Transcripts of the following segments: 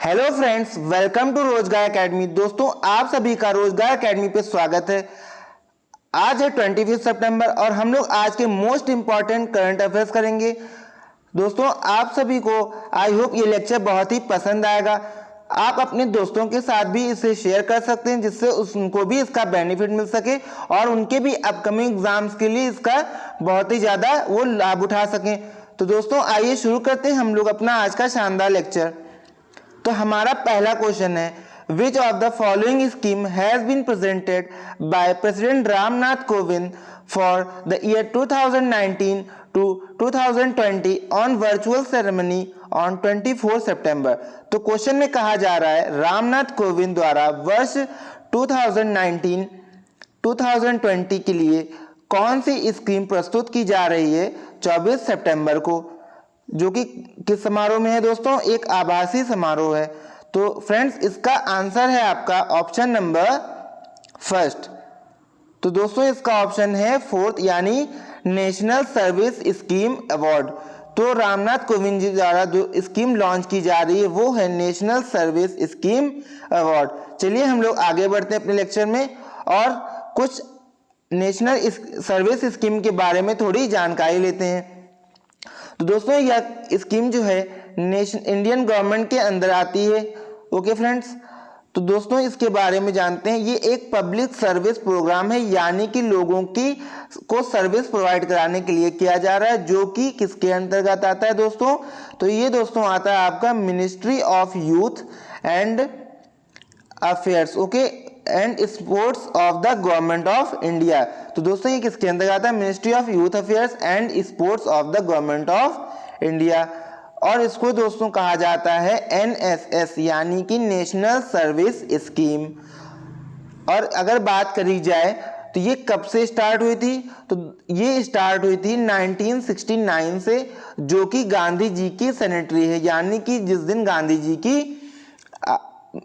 Hello friends, welcome to रोजगार academy. दोस्तों, आप सभी का रोजगार एकेडमी पे स्वागत है। आज है 25 सितंबर और हम लोग आज के मोस्ट इंपॉर्टेंट करंट अफेयर्स करेंगे। दोस्तों, आप सभी को आई होप ये लेक्चर बहुत ही पसंद आएगा। आप अपने दोस्तों के साथ भी इसे शेयर कर सकते हैं जिससे उनको भी इसका बेनिफिट मिल सके और उनके भी अपकमिंग एग्जाम्स के लिए इसका बहुत ही ज़्यादा वो लाभ उठा सकें। तो दोस्तों, आइए शुरू करते हैं हम लोग अपना आज का शानदार लेक्चर। तो हमारा पहला क्वेश्चन है, which of the following scheme has been presented by president Ramnath Kovind for the year 2019 to 2020 on virtual ceremony on 24 September. तो क्वेश्चन में कहा जा रहा है रामनाथ कोविंद द्वारा वर्ष 2019 2020 के लिए कौन सी स्कीम प्रस्तुत की जा रही है 24 सितंबर को, जो कि किस समारोह में है दोस्तों? एक आभासी समारोह है। तो फ्रेंड्स, इसका आंसर है आपका ऑप्शन नंबर फर्स्ट। तो दोस्तों, इसका ऑप्शन है फोर्थ, यानी नेशनल सर्विस स्कीम अवार्ड। तो रामनाथ कोविंद जी द्वारा जो स्कीम लॉन्च की जा रही है वो है नेशनल सर्विस स्कीम अवार्ड। चलिए हम लोग आगे बढ़ते हैं अपने लेक्चर में और कुछ नेशनल सर्विस स्कीम के बारे में थोड़ी जानकारी लेते हैं। तो दोस्तों, यह स्कीम जो है इंडियन गवर्नमेंट के अंदर आती है। ओके फ्रेंड्स, तो दोस्तों इसके बारे में जानते हैं। ये एक पब्लिक सर्विस प्रोग्राम है, यानी कि लोगों की को सर्विस प्रोवाइड कराने के लिए किया जा रहा है, जो कि किसके अंतर्गत आता है दोस्तों? तो ये दोस्तों आता है आपका ministry of youth and affairs, okay, and sports of the government of India. तो दोस्तों ये किसके अंदर आता है? Ministry of youth affairs and sports of the government of India. और इसको दोस्तों कहा जाता है NSS, यानी कि नेशनल सर्विस स्कीम। और अगर बात करी जाए तो ये कब से स्टार्ट हुई थी? तो ये स्टार्ट हुई थी 1969 से, जो कि गांधी जी की सेनेटरी है, यानी कि जिस दिन गांधी जी की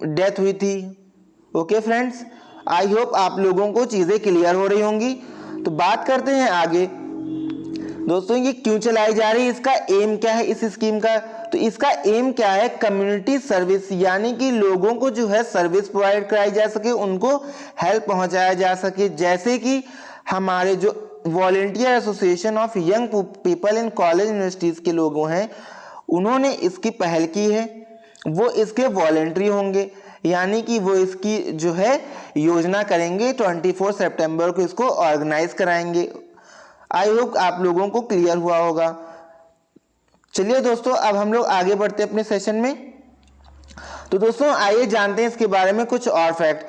डेथ हुई थी। ओके फ्रेंड्स, आई होप आप लोगों को चीजें क्लियर हो रही होंगी। तो बात करते हैं आगे। दोस्तों, ये क्यों चलाई जा रही है, इसका एम क्या है इस स्कीम का? तो इसका एम क्या है? कम्युनिटी सर्विस, यानी कि लोगों को जो है सर्विस प्रोवाइड कराई जा सके, उनको हेल्प पहुंचाया जा सके। जैसे कि हमारे जो volunteer association of young people in college universities के लोगों हैं, उन्होंने इसकी पहल की है, वो इसके वॉलेंटरी होंगे, यानी कि वो इसकी जो है योजना करेंगे, 24 सितंबर को इसको ऑर्गेनाइज कराएंगे। आई होप आप लोगों को क्लियर हुआ होगा। चलिए दोस्तों, अब हम लोग आगे बढ़ते हैं अपने सेशन में। तो दोस्तों आइए जानते हैं इसके बारे में कुछ और फैक्ट।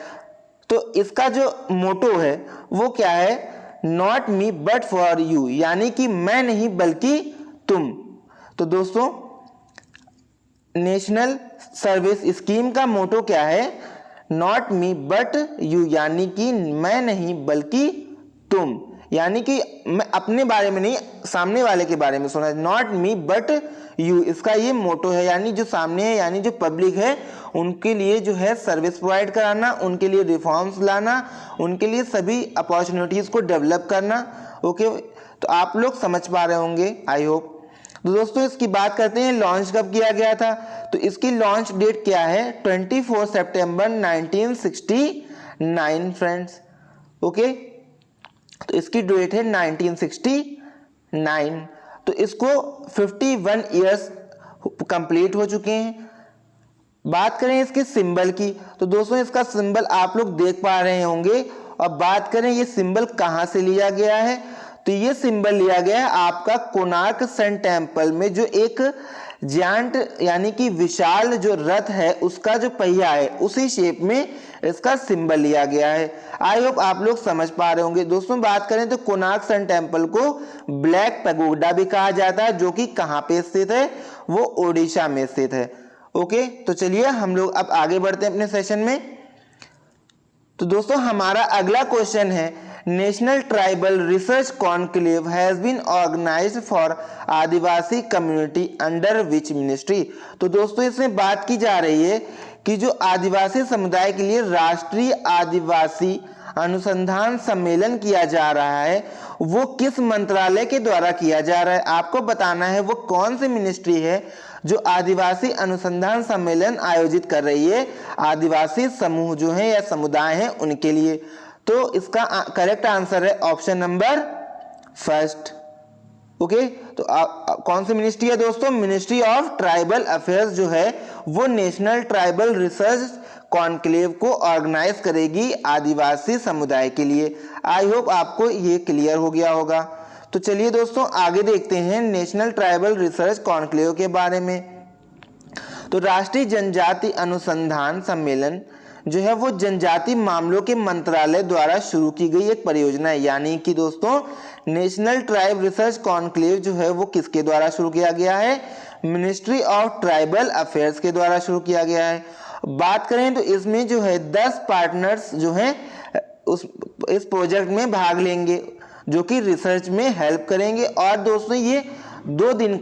तो इसका जो मोटो है वो क्या है? Not me but for you, यानी कि मैं नहीं बल्कि तुम। तो दोस्तों, नेशनल सर्विस स्कीम का मोटो क्या है? नॉट मी बट यू, यानी कि मैं नहीं बल्कि तुम, यानी कि मैं अपने बारे में नहीं, सामने वाले के बारे में सोचना। नॉट मी बट यू, इसका ये मोटो है, यानी जो सामने है, यानी जो पब्लिक है, उनके लिए जो है सर्विस प्रोवाइड कराना, उनके लिए रिफॉर्म्स लाना, उनके लिए सभी अपॉर्चुनिटीज को डेवलप करना। ओके, तो आप लोग समझ पा रहे होंगे आई होप। तो दोस्तों इसकी बात करते हैं, लॉन्च कब किया गया था? तो इसकी लॉन्च डेट क्या है? 24 सितंबर 1969 फ्रेंड्स। ओके, तो इसकी डेट है 1969। तो इसको 51 ईयर्स कंप्लीट हो चुके हैं। बात करें इसके सिंबल की, तो दोस्तों इसका सिंबल आप लोग देख पा रहे होंगे। और बात करें ये सिंबल कहां से लिया गया है, तो ये सिंबल लिया गया है आपका कोणार्क सन टेम्पल में, जो एक जायंट यानी कि विशाल जो रथ है उसका जो पहिया है, उसी शेप में इसका सिंबल लिया गया है। आई होप आप लोग समझ पा रहे होंगे। दोस्तों बात करें तो कोणार्क सन टेम्पल को ब्लैक पैगोडा भी कहा जाता है, जो कि कहाँ पे स्थित है? वो ओडिशा में स्थित है। ओके, तो चलिए हम लोग अब आगे बढ़ते हैं अपने सेशन में। तो दोस्तों हमारा अगला क्वेश्चन है, national tribal research conclave has been organized for adivasi community under which ministry. तो दोस्तों इसमें बात की जा रही है कि जो आदिवासी समुदाय के लिए राष्ट्रीय आदिवासी अनुसंधान सम्मेलन किया जा रहा है वो किस मंत्रालय के द्वारा किया जा रहा है। आपको बताना है वो कौन सी मिनिस्ट्री है जो आदिवासी अनुसंधान सम्मेलन आयोजित कर रही है, आदिवासी समूह जो है या समुदाय हैं उनके लिए। तो इसका करेक्ट आंसर है ऑप्शन नंबर फर्स्ट। ओके, तो कौन सी मिनिस्ट्री है दोस्तों? मिनिस्ट्री ऑफ ट्राइबल अफेयर्स जो है वो नेशनल ट्राइबल रिसर्च कॉन्क्लेव को ऑर्गेनाइज करेगी आदिवासी समुदाय के लिए। आई होप आपको ये क्लियर हो गया होगा। तो चलिए दोस्तों आगे देखते हैं नेशनल ट्राइबल रिसर्च कॉन्क्लेव के बारे में। तो राष्ट्रीय जनजाति अनुसंधान सम्मेलन जो है वो जनजाति मामलों के मंत्रालय द्वारा शुरू की गई एक परियोजना है। यानी कि दोस्तों नेशनल ट्राइब रिसर्च कॉन्क्लेव जो है वो किसके द्वारा शुरू किया गया है? मिनिस्ट्री ऑफ ट्राइबल अफेयर्स के द्वारा शुरू किया गया है। बात करें तो इसमें जो है 10 पार्टनर्स जो हैं इस प्रोजेक्ट में भाग लेंगे, जो कि रिसर्च में हेल्प करेंगे। और दोस्तों ये 2 दिन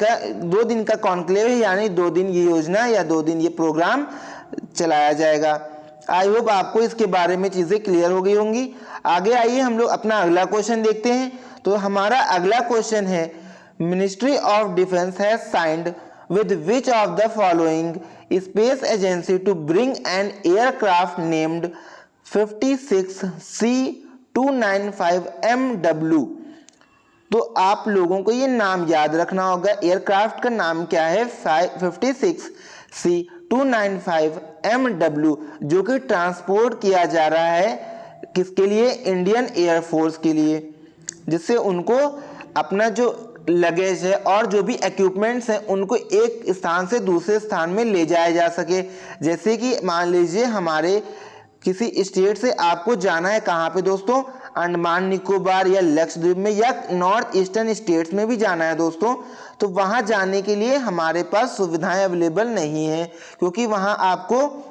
का कॉन्क्लेव है, यानी 2 दिन ये योजना या 2 दिन ये प्रोग्राम चलाया जाएगा। आई होप आपको इसके बारे में चीजें क्लियर हो गई होंगी। आगे आइए हम लोग अपना अगला क्वेश्चन देखते हैं। तो हमारा अगला क्वेश्चन है, ministry of defence has signed with which of the following space agency to bring an aircraft named 56C295MW। तो आप लोगों को ये नाम याद रखना होगा। एयरक्राफ्ट का नाम क्या है? 56C295MW, जो कि ट्रांसपोर्ट किया जा रहा है किसके लिए? इंडियन एयरफोर्स के लिए, जिससे उनको अपना जो लगेज है और जो भी इक्विपमेंट्स हैं उनको एक स्थान से दूसरे स्थान में ले जाया जा सके। जैसे कि मान लीजिए हमारे किसी स्टेट से आपको जाना है कहाँ पे दोस्तों? अंडमान निकोबार या लक्षद्वीप में या नॉर्थ ईस्टर्न स्टेट्स में भी जाना है दोस्तों, तो वहाँ जाने के लिए हमारे पास सुविधाएं अवेलेबल नहीं है, क्योंकि वहाँ आपको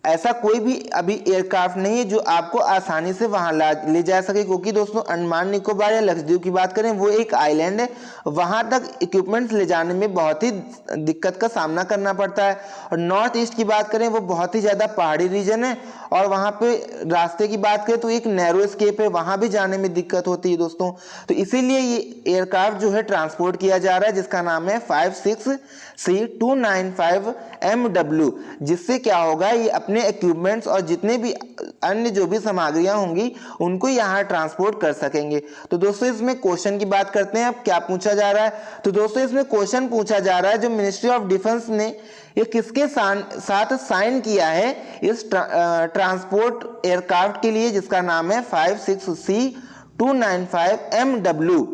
ऐसा कोई भी अभी एयरक्राफ्ट नहीं है जो आपको आसानी से वहां ले जा सके। क्योंकि दोस्तों अंडमान निकोबार या लक्षद्वीप की बात करें वो एक आइलैंड है, वहां तक इक्विपमेंट्स ले जाने में बहुत ही दिक्कत का सामना करना पड़ता है। और नॉर्थ ईस्ट की बात करें वो बहुत ही ज़्यादा पहाड़ी रीजन है, और वहाँ पे रास्ते की बात करें तो एक नैरो स्केप है, वहाँ भी जाने में दिक्कत होती है दोस्तों। तो इसीलिए ये एयरक्राफ्ट जो है ट्रांसपोर्ट किया जा रहा है, जिसका नाम है 56C295MW, जिससे क्या होगा ये अपने इक्विपमेंट्स और जितने भी अन्य जो भी सामग्रियां होंगी उनको यहाँ ट्रांसपोर्ट कर सकेंगे। तो दोस्तों इसमें क्वेश्चन की बात करते हैं। अब क्या पूछा जा रहा है? तो दोस्तों इसमें क्वेश्चन पूछा जा रहा है जो मिनिस्ट्री ऑफ डिफेंस ने ये किसके साथ साइन किया है इस ट्रांसपोर्ट एयरक्राफ्ट के लिए, जिसका नाम है 56C295MW।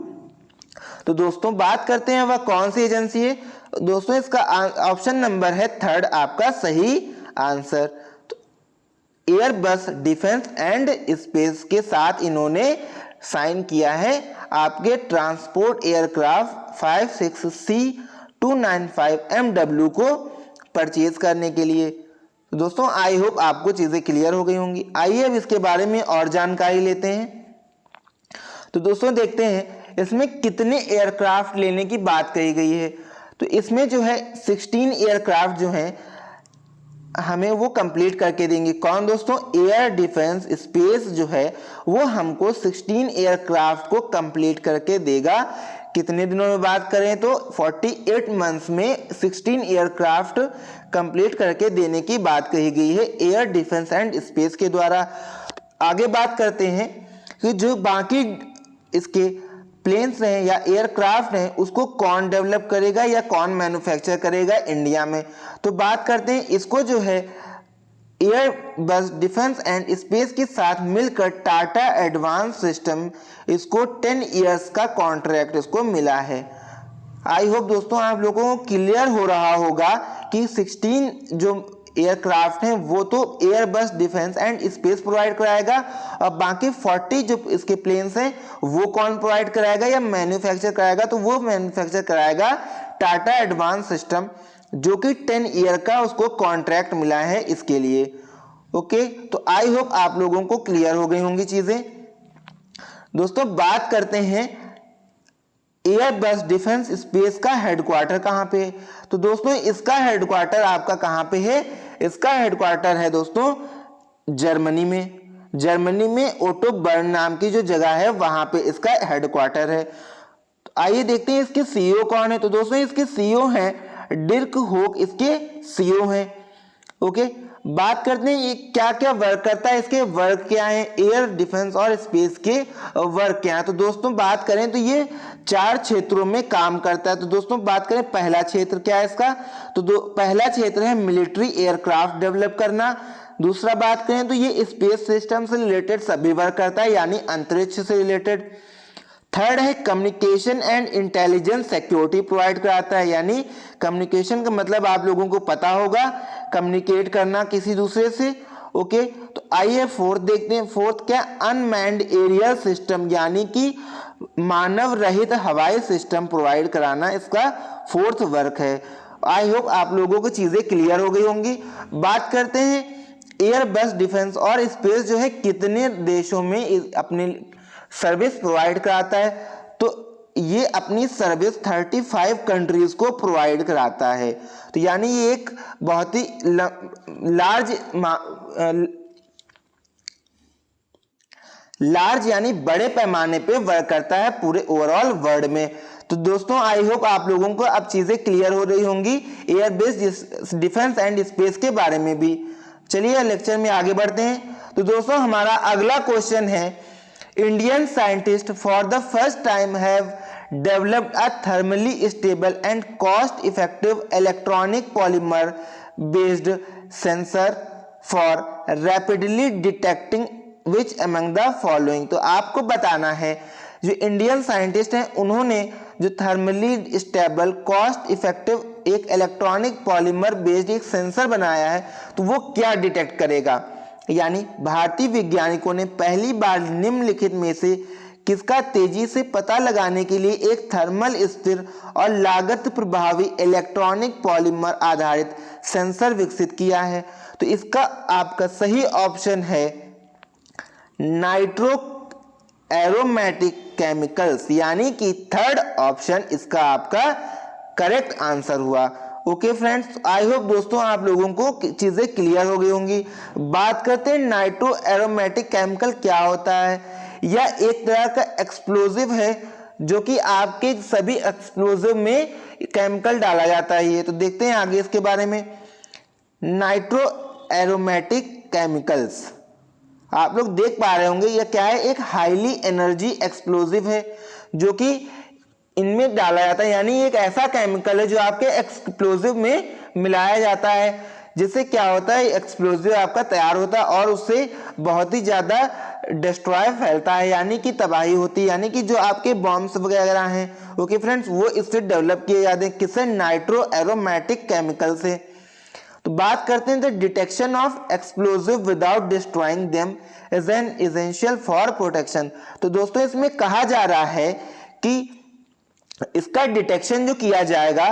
तो दोस्तों बात करते हैं वह कौन सी एजेंसी है। दोस्तों इसका ऑप्शन नंबर है 3 आपका सही आंसर। तो एयरबस डिफेंस एंड स्पेस के साथ इन्होंने साइन किया है आपके ट्रांसपोर्ट एयरक्राफ्ट 56C295MW को परचेज करने के लिए। तो दोस्तों आई होप आपको चीजें क्लियर हो गई होंगी। आइए अब इसके बारे में और जानकारी लेते हैं। तो दोस्तों देखते हैं इसमें कितने एयरक्राफ्ट लेने की बात कही गई है। तो इसमें जो है 16 एयरक्राफ्ट जो हैं हमें वो कंप्लीट करके देंगे। कौन दोस्तों? एयर डिफेंस स्पेस जो है वो हमको 16 एयरक्राफ्ट को कंप्लीट करके देगा। कितने दिनों में बात करें तो 48 मंथ्स में 16 एयरक्राफ्ट कंप्लीट करके देने की बात कही गई है एयर डिफेंस एंड स्पेस के द्वारा। आगे बात करते हैं कि जो बाकी इसके प्लेन्स हैं या एयरक्राफ्ट हैं उसको कौन डेवलप करेगा या कौन मैन्युफैक्चर करेगा इंडिया में। तो बात करते हैं इसको जो है एयरबस डिफेंस एंड स्पेस के साथ मिलकर टाटा एडवांस सिस्टम इसको 10 इयर्स का कॉन्ट्रैक्ट इसको मिला है। आई होप दोस्तों आप लोगों को क्लियर हो रहा होगा कि 16 जो एयरक्राफ्ट हैं वो तो Airbus defence and space provide कराएगा, और बाकी 40 जो इसके प्लेन्स हैं वो कौन प्रोवाइड कराएगा या मैन्युफैक्चर कराएगा? तो वो मैन्युफैक्चर कराएगा टाटा एडवांस सिस्टम, जो कि 10 ईयर का उसको कॉन्ट्रैक्ट मिला है इसके लिए। ओके, तो आई होप आप लोगों को क्लियर हो गई होंगी चीजें। दोस्तों बात करते हैं एयरबस डिफेंस स्पेस का हेडक्वार्टर कहां पे है। तो दोस्तों इसका हेडक्वार्टर आपका कहां पे है? इसका हेडक्वार्टर है दोस्तों जर्मनी में। जर्मनी में ओटो बर्न नाम की जो जगह है वहां पे इसका हेडक्वार्टर है। तो आइए देखते हैं इसके सीईओ कौन है। तो दोस्तों इसके सीईओ हैं डिर्क होक इसके सीईओ हैं। ओके, बात करते हैं ये क्या क्या वर्क करता है, इसके वर्क क्या है, एयर डिफेंस और स्पेस के वर्क क्या है। तो दोस्तों बात करें तो ये 4 क्षेत्रों में काम करता है। तो दोस्तों बात करें पहला क्षेत्र क्या है इसका, तो पहला क्षेत्र है मिलिट्री एयरक्राफ्ट डेवलप करना। दूसरा बात करें तो ये स्पेस सिस्टम से रिलेटेड सभी वर्क करता है, यानी अंतरिक्ष से रिलेटेड। थर्ड है communication and intelligence security provide कराता है, यानी कम्युनिकेशन का मतलब आप लोगों को पता होगा, कम्युनिकेट करना किसी दूसरे से। ओके, तो आइए फोर्थ देखते हैं। फोर्थ क्या, अनमैन्ड एरियल सिस्टम, यानी कि मानव रहित हवाई सिस्टम प्रोवाइड कराना इसका फोर्थ वर्क है। आई होप आप लोगों को चीजें क्लियर हो गई होंगी। बात करते हैं एयरबस डिफेंस और स्पेस जो है कितने देशों में अपने सर्विस प्रोवाइड कराता है, तो ये अपनी सर्विस 35 कंट्रीज को प्रोवाइड कराता है। तो यानी ये एक बहुत ही लार्ज यानी बड़े पैमाने पे वर्क करता है पूरे ओवरऑल वर्ल्ड में। तो दोस्तों आई होप आप लोगों को अब चीजें क्लियर हो रही होंगी एयरबेस डिफेंस एंड स्पेस के बारे में भी। चलिए लेक्चर में आगे बढ़ते हैं। तो दोस्तों हमारा अगला क्वेश्चन है, Indian scientist for the first time have developed a thermally stable and cost effective electronic polymer based sensor for rapidly detecting which among the following। तो आपको बताना है जो इंडियन साइंटिस्ट हैं उन्होंने जो थर्मली स्टेबल कॉस्ट इफेक्टिव एक electronic polymer based एक सेंसर बनाया है, तो वो क्या डिटेक्ट करेगा। यानी भारतीय वैज्ञानिकों ने पहली बार निम्नलिखित में से किसका तेजी से पता लगाने के लिए एक थर्मल स्थिर और लागत प्रभावी इलेक्ट्रॉनिक पॉलीमर आधारित सेंसर विकसित किया है। तो इसका आपका सही ऑप्शन है नाइट्रो एरोमेटिक केमिकल्स, यानी कि थर्ड ऑप्शन इसका आपका करेक्ट आंसर हुआ। ओके फ्रेंड्स, आई होप दोस्तों आप लोगों को चीजें क्लियर हो गई होंगी। बात करते हैं नाइट्रो एरोमेटिक केमिकल क्या होता है। यह एक तरह का एक्सप्लोजिव है जो कि आपके सभी एक्सप्लोजिव में केमिकल डाला जाता है। ये तो देखते हैं आगे इसके बारे में। नाइट्रो एरोमेटिक केमिकल्स आप लोग देख पा रहे होंगे, यह क्या है, एक हाईली एनर्जी एक्सप्लोजिव है जो कि इनमें डाला जाता है, यानी एक ऐसा केमिकल है जो आपके एक्सप्लोजिव में मिलाया जाता है, जिससे क्या होता है एक्सप्लोजिव आपका तैयार होता है और उससे बहुत ही ज्यादा डिस्ट्रॉय फैलता है, यानी कि तबाही होती है, यानी कि जो आपके बॉम्ब्स वगैरह हैं ओके फ्रेंड्स वो इससे डेवलप किए जाते हैं। किससे, नाइट्रो एरोमेटिक केमिकल से। तो बात करते हैं the detection of explosive without destroying them is an essential for protection. तो दोस्तों इसमें कहा जा रहा है कि इसका डिटेक्शन जो किया जाएगा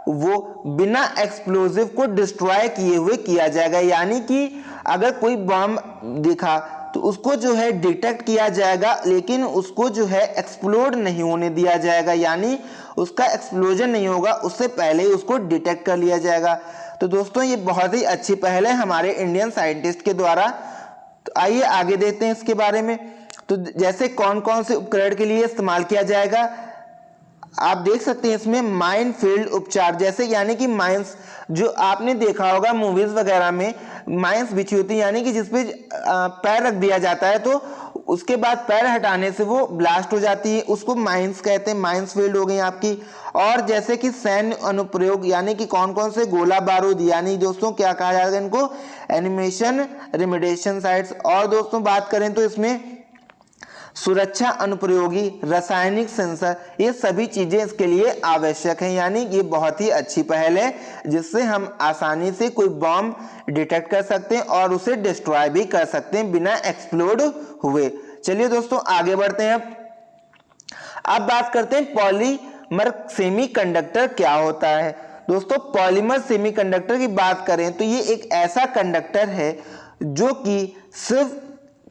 वो बिना एक्सप्लोजिव को डिस्ट्रॉय किए हुए किया जाएगा, यानी कि अगर कोई बम दिखा तो उसको जो है डिटेक्ट किया जाएगा, लेकिन उसको जो है एक्सप्लोड नहीं होने दिया जाएगा, यानी उसका एक्सप्लोजन नहीं होगा, उससे पहले ही उसको डिटेक्ट कर लिया जाएगा। तो दोस्तों ये बहुत ही अच्छी पहल है हमारे इंडियन साइंटिस्ट के द्वारा। तो आइए आगे देखते हैं इसके बारे में। तो जैसे कौन कौन से उपकरण के लिए इस्तेमाल किया जाएगा आप देख सकते हैं इसमें माइन फील्ड उपचार, जैसे यानी कि माइंस जो आपने देखा होगा मूवीज वगैरह में माइंस बिछी होती है, यानी कि जिसपे पैर रख दिया जाता है तो उसके बाद पैर हटाने से वो ब्लास्ट हो जाती है, उसको माइंस कहते हैं, माइंस फील्ड हो गई आपकी। और जैसे कि सैन्य अनुप्रयोग, यानी कि कौन कौन से गोला बारूद, यानी दोस्तों क्या कहा जाएगा इनको, एनिमेशन रेमिडेशन साइट्स। और दोस्तों बात करें तो इसमें सुरक्षा अनुप्रयोगी रासायनिक सेंसर, ये सभी चीजें इसके लिए आवश्यक हैं, यानी ये बहुत ही अच्छी पहल है जिससे हम आसानी से कोई बॉम्ब डिटेक्ट कर सकते हैं और उसे डिस्ट्रॉय भी कर सकते हैं बिना एक्सप्लोड हुए। चलिए दोस्तों आगे बढ़ते हैं। अब बात करते हैं पॉलीमर सेमीकंडक्टर क्या होता है। दोस्तों पॉलीमर सेमीकंडक्टर की बात करें तो ये एक ऐसा कंडक्टर है जो कि सिर्फ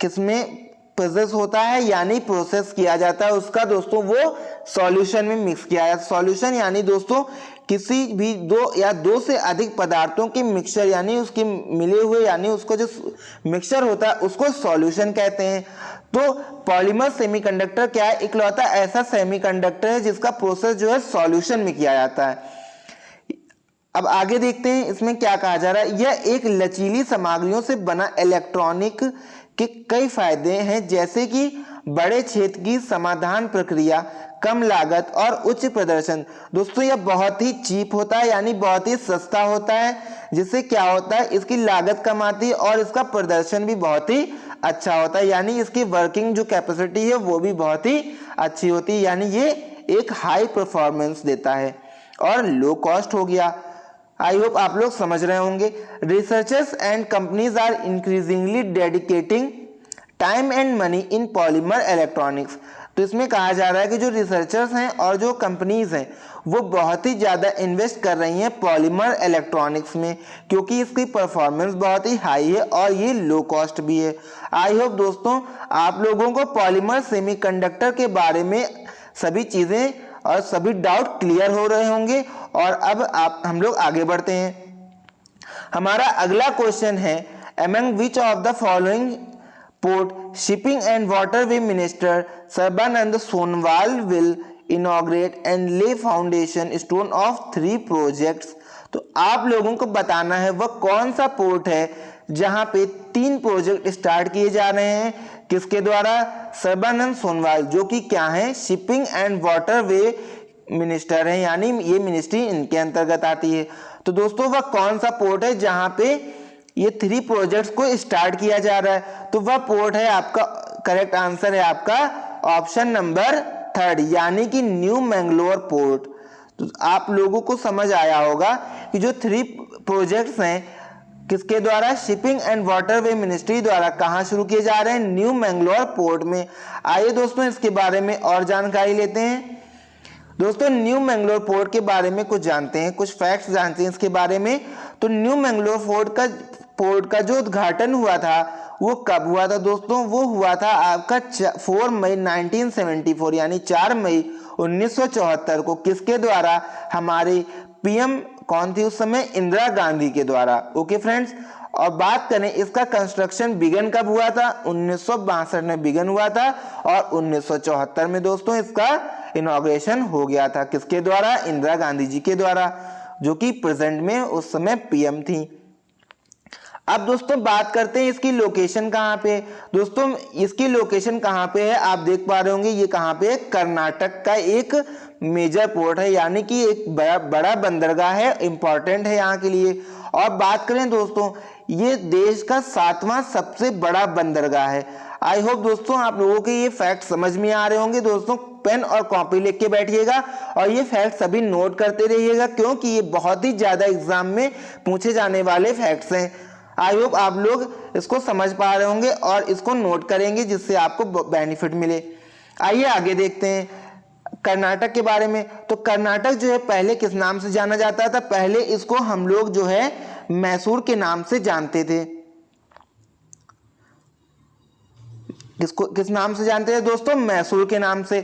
किसमें प्रोसेस होता है, यानी प्रोसेस किया जाता है उसका दोस्तों वो सॉल्यूशन में मिक्स किया जाता है। सॉल्यूशन यानी दोस्तों किसी भी दो या दो से अधिक पदार्थों के मिक्सचर, यानी उसके मिले हुए, यानी उसको जो मिक्सचर होता है उसको सॉल्यूशन कहते हैं। तो पॉलीमर सेमीकंडक्टर क्या है, इकलौता ऐसा सेमीकंडक्टर है जिसका प्रोसेस जो है सॉल्यूशन में किया जाता है। अब आगे देखते हैं इसमें क्या कहा जा रहा है। यह एक लचीली सामग्रियों से बना इलेक्ट्रॉनिक के कई फायदे हैं, जैसे कि बड़े क्षेत्र की समाधान प्रक्रिया, कम लागत और उच्च प्रदर्शन। दोस्तों यह बहुत ही चीप होता है, यानी बहुत ही सस्ता होता है, जिससे क्या होता है इसकी लागत कम आती है और इसका प्रदर्शन भी बहुत ही अच्छा होता है, यानी इसकी वर्किंग जो कैपेसिटी है वो भी बहुत ही अच्छी होती है, यानी ये एक हाई परफॉर्मेंस देता है। और लो कॉस्ट हो गया। आई होप आप लोग समझ रहे होंगे। Researchers and companies are increasingly dedicating time and money in polymer electronics. तो इसमें कहा जा रहा है कि जो रिसर्चर्स हैं और जो कंपनीज हैं वो बहुत ही ज़्यादा इन्वेस्ट कर रही हैं पॉलीमर इलेक्ट्रॉनिक्स में, क्योंकि इसकी परफॉर्मेंस बहुत ही हाई है और ये लो कॉस्ट भी है। आई होप दोस्तों आप लोगों को पॉलीमर सेमीकंडक्टर के बारे में सभी चीज़ें और सभी डाउट क्लियर हो रहे होंगे। और अब हम लोग आगे बढ़ते हैं। हमारा अगला क्वेश्चन है, among which of the following port shipping and waterway minister Sarbananda Sonowal will inaugurate and ले फाउंडेशन स्टोन ऑफ 3 प्रोजेक्ट्स। तो आप लोगों को बताना है वह कौन सा पोर्ट है जहां पे 3 प्रोजेक्ट स्टार्ट किए जा रहे हैं, किसके द्वारा? सर्बानंद सोनोवाल, जो कि क्या है, शिपिंग एंड वाटरवे मिनिस्टर है, यानी ये मिनिस्ट्री इनके अंतर्गत आती है। तो दोस्तों वह कौन सा पोर्ट है जहां पे ये 3 प्रोजेक्ट्स को स्टार्ट किया जा रहा है? तो वह पोर्ट है, आपका करेक्ट आंसर है आपका ऑप्शन नंबर 3, यानी कि न्यू मैंगलोर पोर्ट। तो आप लोगों को समझ आया होगा कि जो 3 प्रोजेक्ट्स हैं किसके द्वारा? शिपिंग एंड वाटरवे मिनिस्ट्री द्वारा कहां शुरू किए जा रहे हैं? न्यू मैंगलोर पोर्ट में। आइए दोस्तों इसके बारे में और जानकारी लेते हैं। दोस्तों न्यू मैंगलोर पोर्ट के बारे में कुछ जानते हैं, कुछ फैक्ट्स जानते हैं इसके बारे में। तो न्यू मैंगलोर पोर्ट का जो उद्घाटन हुआ था वो कब हुआ था दोस्तों? वो हुआ था आपका 4 मई 1974, यानी 4 मई 1974 को। किसके द्वारा? हमारे पीएम कौन थी उस समय? इंदिरा गांधी के द्वारा। ओके फ्रेंड्स, और बात करें इसका कंस्ट्रक्शन बिगन कब हुआ था? 1962 में बिगन हुआ था और 1974 में दोस्तों इसका इनॉग्रेशन हो गया था। किसके द्वारा? इंदिरा गांधी जी के द्वारा, जो कि प्रेजेंट में उस समय पीएम थी। अब दोस्तों बात करते हैं इसकी लोकेशन कहाँ पे। दोस्तों इसकी लोकेशन कहाँ पे है? आप देख पा रहे होंगे ये कहाँ पे है? कर्नाटक का एक मेजर पोर्ट है, यानी कि एक बड़ा बंदरगाह है, इंपॉर्टेंट है यहाँ के लिए। और बात करें दोस्तों ये देश का 7वां सबसे बड़ा बंदरगाह है। आई होप दोस्तों आप लोगों के ये फैक्ट समझ में आ रहे होंगे। दोस्तों पेन और कॉपी लेके के बैठिएगा और ये फैक्ट सभी नोट करते रहिएगा, क्योंकि ये बहुत ही ज्यादा एग्जाम में पूछे जाने वाले फैक्ट्स हैं। आई होप आप लोग इसको समझ पा रहे होंगे और इसको नोट करेंगे, जिससे आपको बेनिफिट मिले। आइए आगे देखते हैं कर्नाटक के बारे में। तो कर्नाटक जो है पहले किस नाम से जाना जाता था? पहले इसको हम लोग जो है मैसूर के नाम से जानते थे। किस नाम से जानते थे दोस्तों? मैसूर के नाम से।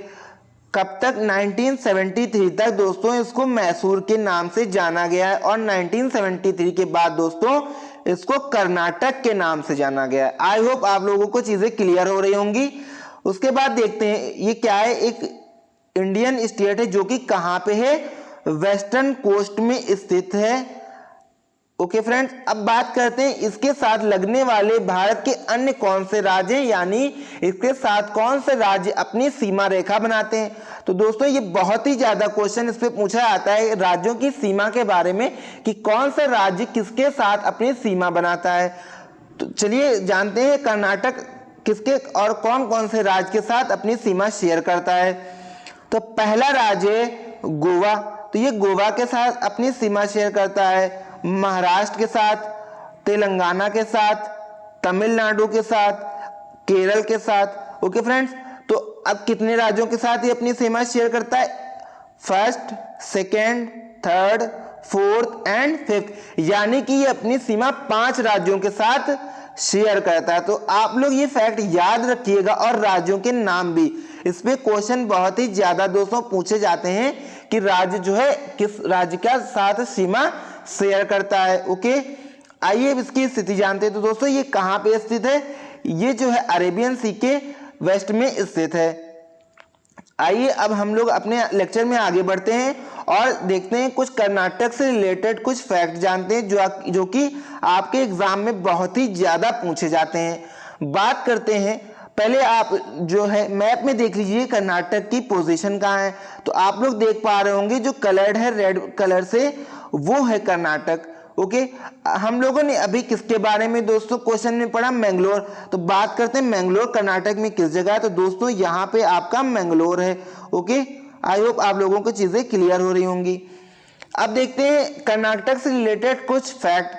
कब तक? 1973 तक दोस्तों इसको मैसूर के नाम से जाना गया है और 1973 के बाद दोस्तों इसको कर्नाटक के नाम से जाना गया है। आई होप आप लोगों को चीजें क्लियर हो रही होंगी। उसके बाद देखते हैं ये क्या है, एक इंडियन स्टेट है जो कि कहां पे है? वेस्टर्न कोस्ट में स्थित है। ओके फ्रेंड्स, अब बात करते हैं इसके साथ लगने वाले भारत के अन्य कौन से राज्य हैं, यानी इसके साथ कौन से राज्य अपनी सीमा रेखा बनाते हैं। तो दोस्तों ये बहुत ही ज्यादा क्वेश्चन इस पे पूछा आता है राज्यों की सीमा के बारे में, कि कौन सा राज्य किसके साथ अपनी सीमा बनाता है। तो चलिए जानते हैं कर्नाटक किसके और कौन कौन से राज्य के साथ अपनी सीमा शेयर करता है। तो पहला राज्य है गोवा। तो ये गोवा के साथ अपनी सीमा शेयर करता है, महाराष्ट्र के साथ, तेलंगाना के साथ, तमिलनाडु के साथ, केरल के साथ। ओके फ्रेंड्स, तो अब कितने राज्यों के साथ ये अपनी सीमा शेयर करता है? 1st, 2nd, 3rd, 4th and 5th, यानी कि ये अपनी सीमा 5 राज्यों के साथ शेयर करता है। तो आप लोग ये फैक्ट याद रखिएगा और राज्यों के नाम भी। इस पे क्वेश्चन बहुत ही ज्यादा दोस्तों पूछे जाते हैं कि राज्य जो है किस राज्य के साथ सीमा शेयर करता है। ओके, आइए इसकी स्थिति जानते हैं। तो दोस्तों ये कहां पे स्थित है? ये जो है अरेबियन सी के वेस्ट में स्थित है। आइए अब हम लोग अपने लेक्चर में आगे बढ़ते हैं और देखते हैं कुछ कर्नाटक से रिलेटेड कुछ फैक्ट जानते हैं जो कि आपके एग्जाम में बहुत ही ज्यादा पूछे जाते हैं। बात करते हैं, पहले आप जो है मैप में देख लीजिए कर्नाटक की पोजीशन कहाँ है। तो आप लोग देख पा रहे होंगे जो कलर्ड है रेड कलर से, वो है कर्नाटक। ओके, हम लोगों ने अभी किसके बारे में दोस्तों क्वेश्चन में पढ़ा, मैंगलोर। तो बात करते हैं मैंगलोर कर्नाटक में किस जगह है। तो दोस्तों यहाँ पे आपका मैंगलोर है। ओके, आई होप आप लोगों को चीजें क्लियर हो रही होंगी। अब देखते हैं कर्नाटक से रिलेटेड कुछ फैक्ट।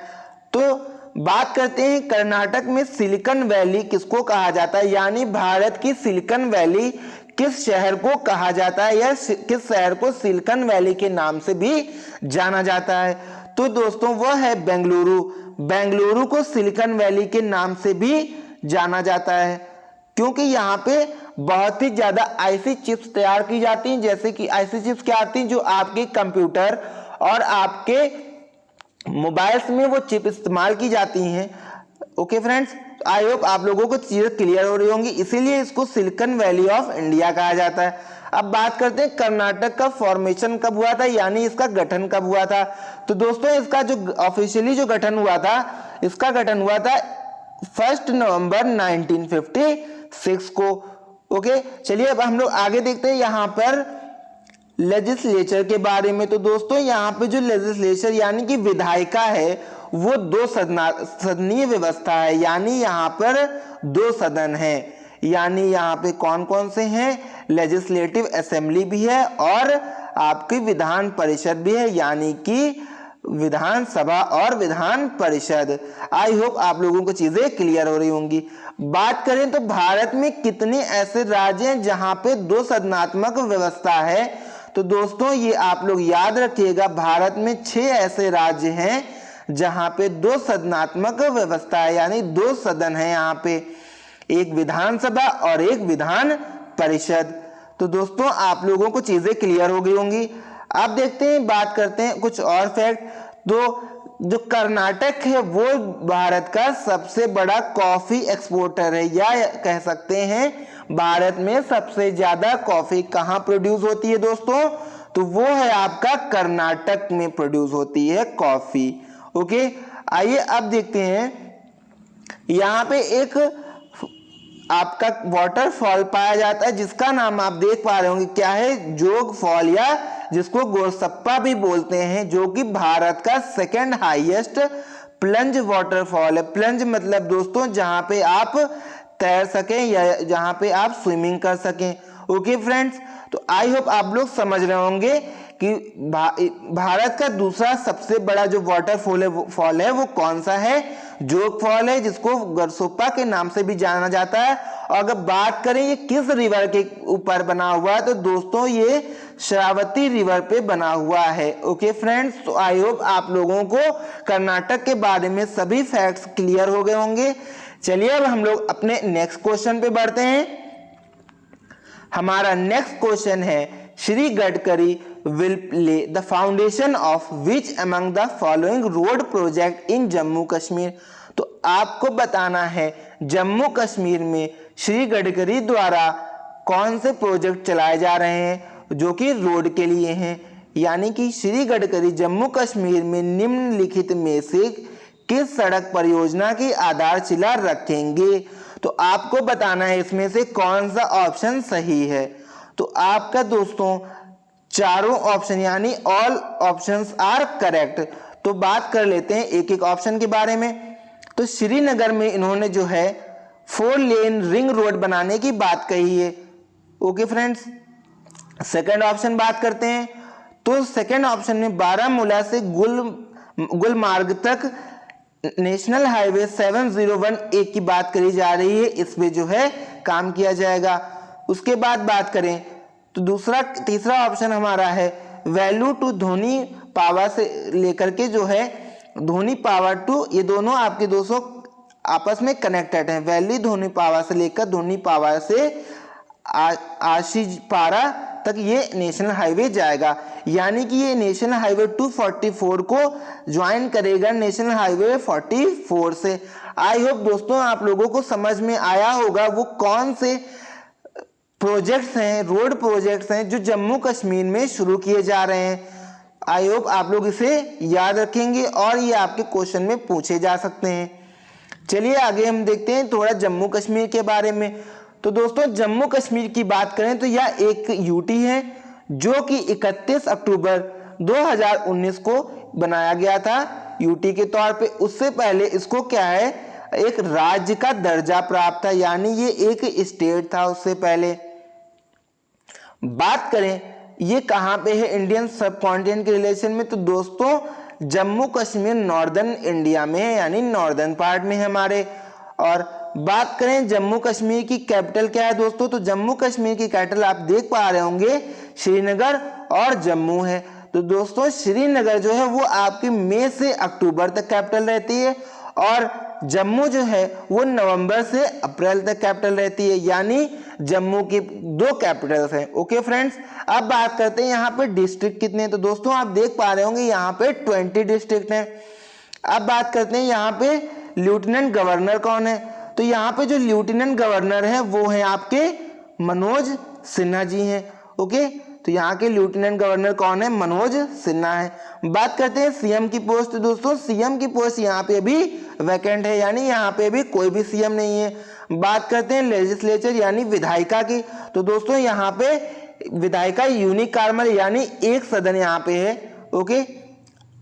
तो बात करते हैं कर्नाटक में सिलिकॉन वैली किसको कहा जाता है, यानी भारत की सिलिकॉन वैली किस शहर को कहा जाता है, या किस शहर को सिलिकॉन वैली के नाम से भी जाना जाता है। तो दोस्तों वह है बेंगलुरु। बेंगलुरु को सिलिकॉन वैली के नाम से भी जाना जाता है, क्योंकि यहाँ पे बहुत ही ज्यादा आईसी चिप्स तैयार की जाती हैं। जैसे कि आईसी चिप्स क्या आती हैं, जो आपके कंप्यूटर और आपके मोबाइल्स में वो चिप इस्तेमाल की जाती हैं। ओके फ्रेंड्स, आई होप आप लोगों को चीजें क्लियर हो रही होंगी, इसीलिए इसको सिलिकॉन वैली ऑफ इंडिया कहा जाता है। अब बात करते हैं कर्नाटक का फॉर्मेशन कब हुआ था, यानी इसका गठन कब हुआ था। तो दोस्तों इसका जो ऑफिशियली जो गठन हुआ था, इसका गठन हुआ था 1 नवंबर 1956 को। ओके, चलिए अब हम लोग आगे देखते हैं यहाँ पर लेजिस्लेचर के बारे में। तो दोस्तों यहाँ पे जो लेजिस्लेचर यानी कि विधायिका है, वो 2 सदनीय व्यवस्था है, यानी यहाँ पर 2 सदन है। यानी यहाँ पे कौन कौन से हैं, लेजिस्लेटिव असेंबली भी है और आपकी विधान परिषद भी है, यानी कि विधानसभा और विधान परिषद। आई होप आप लोगों को चीजें क्लियर हो रही होंगी। बात करें तो भारत में कितने ऐसे राज्य हैं जहां पे 2 सदनात्मक व्यवस्था है। तो दोस्तों ये आप लोग याद रखिएगा, भारत में 6 ऐसे राज्य हैं जहां पे 2 सदनात्मक व्यवस्था है, यानी 2 सदन है यहाँ पे, एक विधानसभा और एक विधान परिषद। तो दोस्तों आप लोगों को चीजें क्लियर हो गई होंगी। अब देखते हैं, बात करते हैं कुछ और फैक्ट। तो जो कर्नाटक है वो भारत का सबसे बड़ा कॉफी एक्सपोर्टर है, या कह सकते हैं भारत में सबसे ज्यादा कॉफी कहाँ प्रोड्यूस होती है दोस्तों, तो वो है आपका कर्नाटक में प्रोड्यूस होती है कॉफी। ओके, आइए अब देखते हैं, यहाँ पे एक आपका वाटरफॉल पाया जाता है जिसका नाम आप देख पा रहे होंगे, क्या है, जोग फॉल, या जिसको गोरसप्पा भी बोलते हैं, जो कि भारत का 2nd हाईएस्ट प्लंज वाटरफॉल है। प्लंज मतलब दोस्तों जहां पे आप तैर सकें या जहां पे आप स्विमिंग कर सकें। ओके फ्रेंड्स, तो आई होप आप लोग समझ रहे होंगे कि भारत का दूसरा सबसे बड़ा जो वाटरफॉल है वो कौन सा है, जोग फॉल है, जिसको गोरसप्पा के नाम से भी जाना जाता है। और अगर बात करें ये किस रिवर के ऊपर बना हुआ है, तो दोस्तों ये शरावती रिवर पे बना हुआ है। ओके फ्रेंड्स, तो आई होप आप लोगों को कर्नाटक के बारे में सभी फैक्ट्स क्लियर हो गए होंगे। चलिए अब हम लोग अपने नेक्स्ट क्वेश्चन पे बढ़ते हैं। हमारा नेक्स्ट क्वेश्चन है, Shri Gadkari will lay the foundation of which among the following road project in Jammu Kashmir. तो आपको बताना है जम्मू कश्मीर में श्री गडकरी द्वारा कौन से प्रोजेक्ट चलाए जा रहे हैं जो कि रोड के लिए हैं, यानी कि श्री गडकरी जम्मू कश्मीर में निम्नलिखित में से किस सड़क परियोजना की आधारशिला रखेंगे। तो आपको बताना है इसमें से कौन सा ऑप्शन सही है। तो आपका दोस्तों चारों ऑप्शन यानी ऑल ऑप्शंस आर करेक्ट। तो बात कर लेते हैं एक एक ऑप्शन के बारे में। तो श्रीनगर में इन्होंने जो है 4 लेन रिंग रोड बनाने की बात कही है। ओके फ्रेंड्स, सेकंड ऑप्शन बात करते हैं। तो सेकंड ऑप्शन में बारामूला से गुलमार्ग तक नेशनल हाईवे 701A की बात करी जा रही है, इस पे जो है काम किया जाएगा। उसके बाद बात करें तो तीसरा ऑप्शन हमारा है वैल्यू टू धोनी पावा से लेकर के जो है धोनी पावा टू, ये दोनों आपके दोस्तों आपस में कनेक्टेड हैं। वैली धोनी पावा से लेकर धोनी पावा से आशीपारा तक ये नेशनल हाईवे जाएगा, यानी कि ये नेशनल हाईवे 244 को ज्वाइन करेगा नेशनल हाईवे 44 से। आई होप दोस्तों आप लोगों को समझ में आया होगा वो कौन से प्रोजेक्ट्स हैं, रोड प्रोजेक्ट्स हैं जो जम्मू कश्मीर में शुरू किए जा रहे हैं। आई होप आप लोग इसे याद रखेंगे और ये आपके क्वेश्चन में पूछे जा सकते हैं। चलिए आगे हम देखते हैं थोड़ा जम्मू कश्मीर के बारे में। तो दोस्तों जम्मू कश्मीर की बात करें तो यह एक यूटी है जो कि 31 अक्टूबर 2019 को बनाया गया था यूटी के तौर पे। उससे पहले इसको क्या है, एक राज्य का दर्जा प्राप्त था, यानी ये एक स्टेट था उससे पहले। बात करें ये कहां पे है इंडियन सब कॉन्टिनेंट के रिलेशन में, तो दोस्तों जम्मू कश्मीर नॉर्दर्न इंडिया में है, यानी नॉर्दर्न पार्ट में है हमारे। और बात करें जम्मू कश्मीर की कैपिटल क्या है दोस्तों, तो जम्मू कश्मीर की कैपिटल आप देख पा रहे होंगे श्रीनगर और जम्मू है। तो दोस्तों श्रीनगर जो है वो आपकी मई से अक्टूबर तक कैपिटल रहती है और जम्मू जो है वो नवंबर से अप्रैल तक कैपिटल रहती है, यानी जम्मू की 2 कैपिटल्स हैं। ओके फ्रेंड्स, अब बात करते हैं यहाँ पे डिस्ट्रिक्ट कितने हैं। तो दोस्तों आप देख पा रहे होंगे यहाँ पे 20 डिस्ट्रिक्ट हैं। अब बात करते हैं यहाँ पे लेफ्टिनेंट गवर्नर कौन है, तो यहाँ पे जो लेफ्टिनेंट गवर्नर है वो है आपके मनोज सिन्हा जी हैं। ओके, तो यहाँ के लेफ्टिनेंट गवर्नर कौन है, मनोज सिन्हा है। बात करते हैं सीएम की पोस्ट। तो दोस्तों सीएम की पोस्ट यहाँ पे अभी वैकेंट है, यानी यहाँ पे भी कोई भी सीएम नहीं है। बात करते हैं लेजिस्लेचर यानी विधायिका की। तो दोस्तों यहाँ पे विधायिका यूनिक कार्मल यानी एक सदन यहाँ पे है। ओके,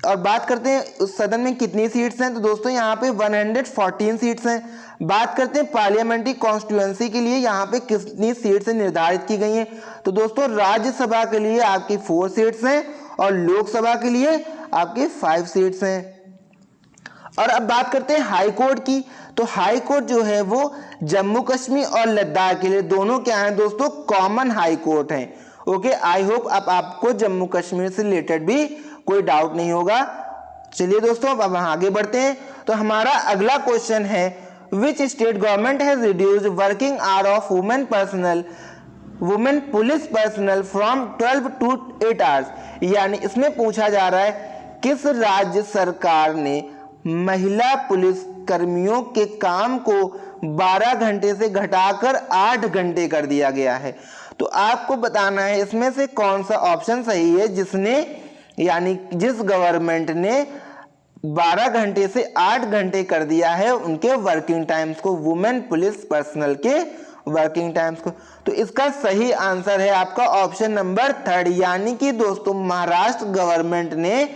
और बात करते हैं उस सदन में कितनी सीट्स हैं, तो दोस्तों यहाँ पे 114 सीट्स हैं। बात करते हैं पार्लियामेंट्री कॉन्स्टिट्यूएंसी के लिए यहाँ पे कितनी सीट्स निर्धारित की गई हैं, तो दोस्तों राज्यसभा के लिए आपकी 4 सीट्स हैं और लोकसभा के लिए आपके 5 सीट्स हैं। और अब बात करते हैं हाई कोर्ट की। तो हाई कोर्ट जो है वो जम्मू कश्मीर और लद्दाख के लिए दोनों क्या है दोस्तों, कॉमन हाई कोर्ट है। ओके, आई होप अब आपको जम्मू कश्मीर से रिलेटेड भी कोई डाउट नहीं होगा। चलिए दोस्तों अब हम आगे बढ़ते हैं। तो हमारा अगला क्वेश्चन है which state government has reduced working hour of women police personal from 12 to 8 hours, यानी इसमें पूछा जा रहा है किस राज्य सरकार ने महिला पुलिस कर्मियों के काम को 12 घंटे से घटाकर 8 घंटे कर दिया गया है। तो आपको बताना है इसमें से कौन सा ऑप्शन सही है जिसने, यानी जिस गवर्नमेंट ने 12 घंटे से 8 घंटे कर दिया है उनके वर्किंग टाइम्स को, वुमेन पुलिस पर्सनल के वर्किंग टाइम्स को। तो इसका सही आंसर है आपका ऑप्शन नंबर 3, यानी कि दोस्तों महाराष्ट्र गवर्नमेंट ने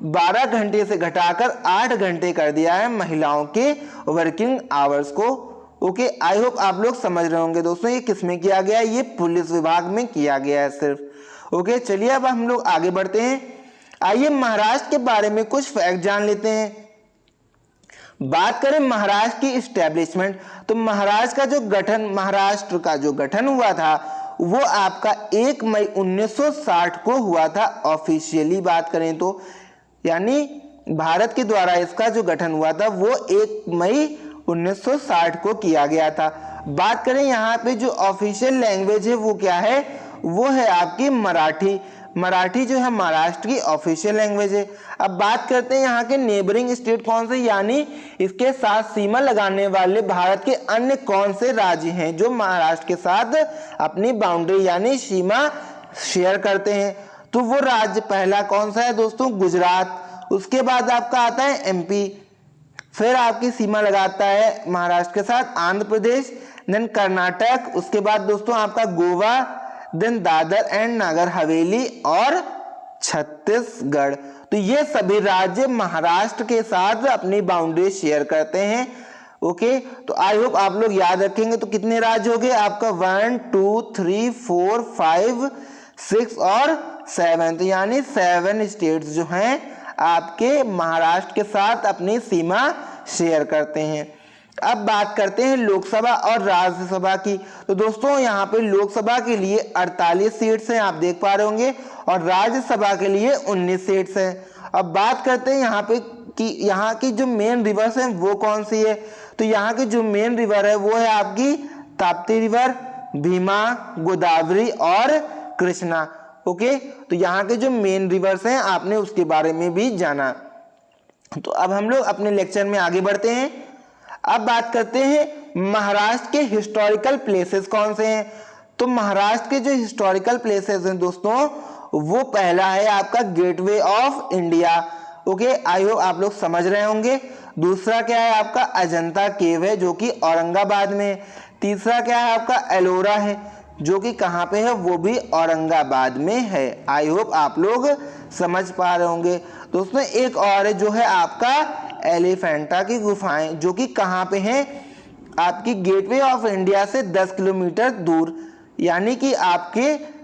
12 घंटे से घटाकर 8 घंटे कर दिया है महिलाओं के वर्किंग आवर्स को। ओके, आई होप आप लोग समझ रहे होंगे दोस्तों ये किसमें किया गया है, ये पुलिस विभाग में किया गया है सिर्फ। ओके, चलिए अब हम लोग आगे बढ़ते हैं। आइए महाराष्ट्र के बारे में कुछ फैक्ट जान लेते हैं। बात करें महाराष्ट्र की इस्टेब्लिशमेंट, तो महाराष्ट्र का जो गठन हुआ था वो आपका 1 मई 1960 को हुआ था ऑफिशियली बात करें तो, यानी भारत के द्वारा इसका जो गठन हुआ था वो 1 मई 1960 को किया गया था। बात करें यहाँ पे जो ऑफिशियल लैंग्वेज है वो क्या है, वो है आपकी मराठी। मराठी जो है महाराष्ट्र की ऑफिशियल लैंग्वेज है। अब बात करते हैं यहाँ के नेबरिंग स्टेट कौन से, यानी इसके साथ सीमा लगाने वाले भारत के अन्य कौन से राज्य हैं जो महाराष्ट्र के साथ अपनी बाउंड्री यानी सीमा शेयर करते हैं। तो वो राज्य पहला कौन सा है दोस्तों, गुजरात। उसके बाद आपका आता है एमपी, फिर आपकी सीमा लगाता है महाराष्ट्र के साथ आंध्र प्रदेश, देन कर्नाटक, उसके बाद दोस्तों आपका गोवा, देन दादर एंड नागर हवेली और छत्तीसगढ़। तो ये सभी राज्य महाराष्ट्र के साथ अपनी बाउंड्री शेयर करते हैं। ओके, तो आई होप आप लोग याद रखेंगे। तो कितने राज्य हो गए आपका, 1 2 3 4 5 6 और 7, तो यानी 7 स्टेट्स जो हैं आपके महाराष्ट्र के साथ अपनी सीमा शेयर करते हैं। अब बात करते हैं लोकसभा और राज्यसभा की। तो दोस्तों यहाँ पे लोकसभा के लिए 48 सीट्स हैं आप देख पा रहे होंगे और राज्यसभा के लिए 19 सीट्स हैं। अब बात करते हैं यहाँ पे कि यहाँ की जो मेन रिवर्स है वो कौन सी है। तो यहाँ की जो मेन रिवर है वो है आपकी ताप्ती रिवर, भीमा, गोदावरी और कृष्णा। ओके, तो यहाँ के जो मेन रिवर्स हैं आपने उसके बारे में भी जाना। तो अब हम लोग अपने लेक्चर में आगे बढ़ते हैं। अब बात करते हैं महाराष्ट्र के हिस्टोरिकल प्लेसेस कौन से हैं। तो महाराष्ट्र के जो हिस्टोरिकल प्लेसेस हैं दोस्तों वो पहला है आपका gateway of India. Okay, I hope आप लोग समझ रहे होंगे। दूसरा क्या है आपका अजंता केव है जो कि औरंगाबाद में है। तीसरा क्या है आपका एलोरा है जो कि कहाँ पे है, वो भी औरंगाबाद में है। आई होप आप लोग समझ पा रहे होंगे। दोस्तों एक और है जो है आपका एलिफेंटा की गुफाएं, जो कि कहाँ पे हैं, आपकी गेटवे ऑफ इंडिया से 10 किलोमीटर दूर, यानी कि आपके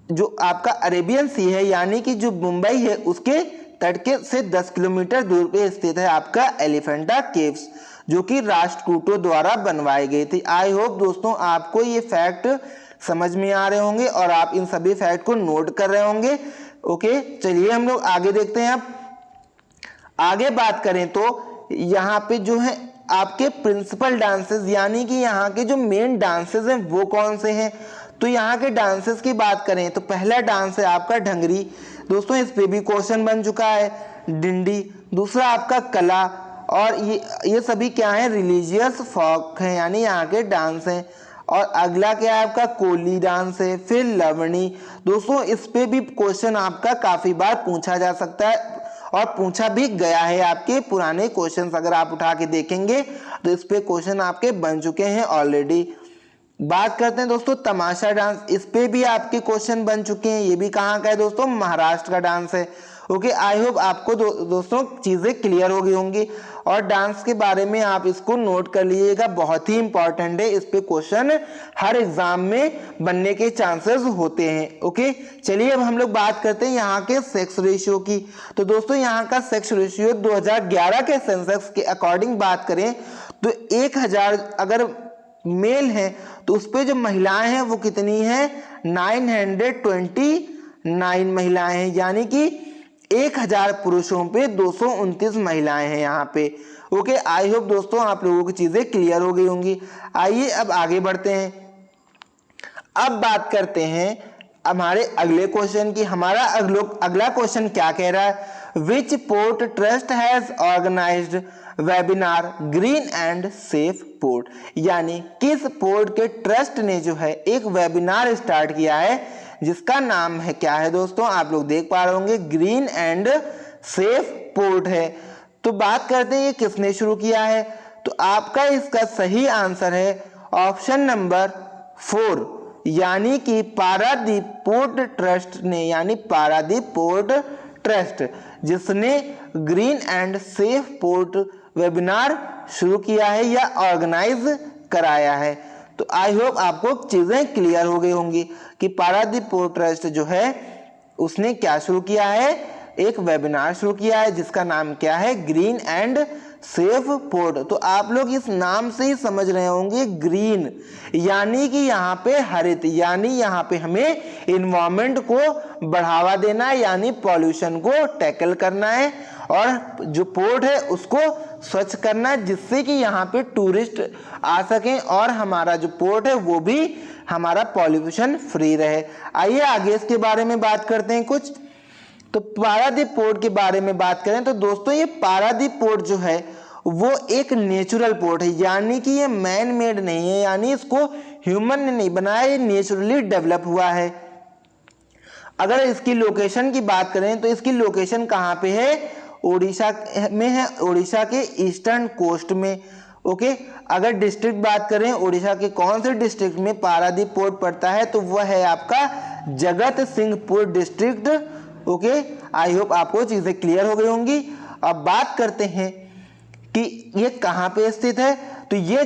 जो आपका अरेबियन सी है यानी कि जो मुंबई है उसके तट के से 10 किलोमीटर दूर पे स्थित है आपका एलिफेंटा केव्स, जो कि राष्ट्रकूटों द्वारा बनवाई गई थी। आई होप दोस्तों आपको ये फैक्ट समझ में आ रहे होंगे और आप इन सभी फैक्ट को नोट कर रहे होंगे। ओके, चलिए हम लोग आगे देखते हैं। अब आगे बात करें तो यहाँ पे जो है आपके प्रिंसिपल डांसेस यानी कि यहाँ के जो मेन डांसेस हैं वो कौन से हैं। तो यहाँ के डांसेस की बात करें तो पहला डांस है आपका ढंगरी। दोस्तों इस पे भी क्वेश्चन बन चुका है। डिंडी, दूसरा आपका कला, और ये सभी क्या है, रिलीजियस फॉक है यानी यहाँ के डांस हैं। और अगला क्या है आपका कोली डांस है। फिर लवणी। दोस्तों इस पे भी क्वेश्चन आपका काफी बार पूछा जा सकता है और पूछा भी गया है। आपके पुराने क्वेश्चंस अगर आप उठा के देखेंगे तो इस पे क्वेश्चन आपके बन चुके हैं ऑलरेडी। बात करते हैं दोस्तों तमाशा डांस, इस पे भी आपके क्वेश्चन बन चुके हैं। ये भी कहाँ का है दोस्तों, महाराष्ट्र का डांस है। ओके, आई होप आपको दोस्तों चीजें क्लियर हो गई होंगी और डांस के बारे में आप इसको नोट कर लीजिएगा, बहुत ही इंपॉर्टेंट है। इस पे क्वेश्चन हर एग्जाम में बनने के चांसेस होते हैं। ओके, चलिए अब हम लोग बात करते हैं यहाँ के सेक्स रेशियो की। तो दोस्तों यहाँ का सेक्स रेशियो 2011 के सेंसस के अकॉर्डिंग बात करें तो 1000 अगर मेल है तो उस पे जो महिलाएं हैं वो कितनी है, 929 महिलाएं हैं, यानी कि 1000 पुरुषों पे 229 महिलाएं हैं यहाँ पे। ओके, आई होप दोस्तों आप लोगों की चीजें क्लियर हो गई होंगी। आइए अब आगे बढ़ते हैं। अब बात करते हैं हमारे अगले क्वेश्चन की। हमारा अगला क्वेश्चन क्या कह रहा है, which port trust has organized webinar green and safe port, यानी किस पोर्ट के ट्रस्ट ने जो है एक वेबिनार स्टार्ट किया है जिसका नाम है क्या है दोस्तों, आप लोग देख पा रहे होंगे, ग्रीन एंड सेफ पोर्ट है। तो बात करते हैं ये किसने शुरू किया है। तो आपका इसका सही आंसर है ऑप्शन नंबर 4, यानी कि पारादीप पोर्ट ट्रस्ट ने, यानी पारादीप पोर्ट ट्रस्ट जिसने green and safe port webinar शुरू किया है या ऑर्गेनाइज कराया है। तो आई होप आपको चीजें क्लियर हो गई होंगी कि पारादीप पोर्ट ट्रस्ट जो है उसने क्या शुरू किया है, एक वेबिनार शुरू किया है जिसका नाम क्या है, ग्रीन एंड सेफ पोर्ट। तो आप लोग इस नाम से ही समझ रहे होंगे, ग्रीन यानी कि यहाँ पे हरित, यानी यहाँ पे हमें इन्वायरमेंट को बढ़ावा देना है, यानी पॉल्यूशन को टैकल करना है, और जो पोर्ट है उसको स्वच्छ करना है जिससे कि यहाँ पे टूरिस्ट आ सकें और हमारा जो पोर्ट है वो भी हमारा पॉल्यूशन फ्री रहे। आइए आगे इसके बारे में बात करते हैं कुछ। तो पारादीप पोर्ट के बारे में बात करें तो दोस्तों ये पारादीप पोर्ट जो है वो एक नेचुरल पोर्ट है, यानी कि ये मैन मेड नहीं है, यानी इसको ह्यूमन ने नहीं बनाया, ये नेचुरली डेवलप हुआ है। अगर इसकी लोकेशन की बात करें तो इसकी लोकेशन कहाँ पे है, उड़ीसा में है, उड़ीसा के ईस्टर्न कोस्ट में। ओके, अगर डिस्ट्रिक्ट बात करें उड़ीसा के कौन से डिस्ट्रिक्ट में पारादीप पोर्ट पड़ता है तो वह है आपका जगत Singhpur district. Okay, I hope आपको चीजें क्लियर हो गई होंगी। अब बात करते हैं कि ये कहाँ पे स्थित है। तो ये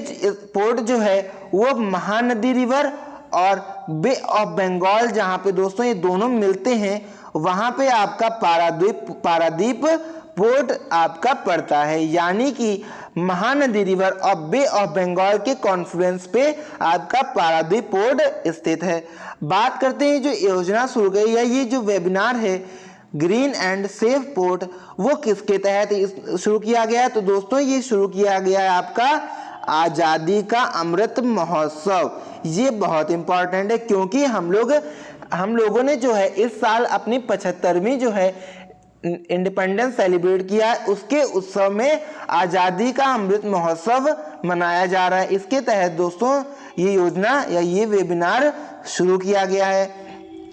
पोर्ट जो है वो महानदी रिवर और बे ऑफ बंगाल जहाँ पे दोस्तों ये दोनों मिलते हैं वहां पे आपका पारादीप पोर्ट आपका पड़ता है, यानी कि महानदी रिवर और बे ऑफ बंगाल के कॉन्फ्लुएंस पे आपका पारादीप पोर्ट स्थित है। बात करते हैं जो योजना शुरू गई है, ये जो वेबिनार है ग्रीन एंड सेफ पोर्ट वो किसके तहत शुरू किया गया है। तो दोस्तों ये शुरू किया गया है आपका आजादी का अमृत महोत्सव। ये बहुत इंपॉर्टेंट है क्योंकि हम लोगों ने जो है इस साल अपनी 75वीं जो है इंडिपेंडेंस सेलिब्रेट किया है, उसके उत्सव में आजादी का अमृत महोत्सव मनाया जा रहा है। इसके तहत दोस्तों ये योजना या ये वेबिनार शुरू किया गया है।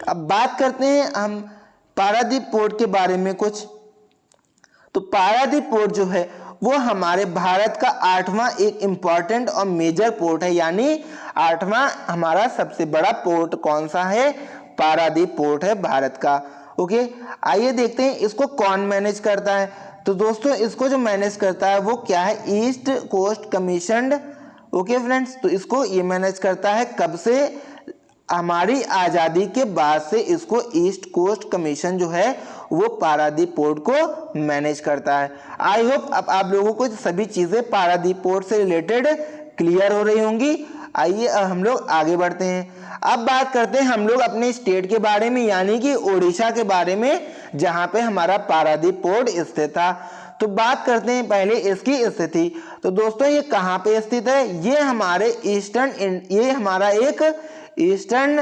अब बात करते हैं हम पारादीप पोर्ट के बारे में कुछ। तो पारादीप पोर्ट जो है वो हमारे भारत का 8वां एक इंपॉर्टेंट और मेजर पोर्ट है, यानी 8वां हमारा सबसे बड़ा पोर्ट कौन सा है? पारादीप पोर्ट है भारत का। ओके, आइए देखते हैं इसको कौन मैनेज करता है। तो दोस्तों इसको जो मैनेज करता है वो क्या है? East coast commission. Okay friends, तो इसको ये मैनेज करता है कब से? हमारी आज़ादी के बाद से इसको ईस्ट कोस्ट कमीशन जो है वो पारादीप पोर्ट को मैनेज करता है। आई होप अब आप लोगों को सभी चीज़ें पारादीप पोर्ट से रिलेटेड क्लियर हो रही होंगी। आइए अब हम लोग आगे बढ़ते हैं। अब बात करते हैं हम लोग अपने स्टेट के बारे में, यानी कि उड़ीसा के बारे में, जहाँ पे हमारा पारादीप पोर्ट स्थित था। तो बात करते हैं पहले इसकी स्थिति। तो दोस्तों ये कहाँ पे स्थित है? ये हमारा एक ईस्टर्न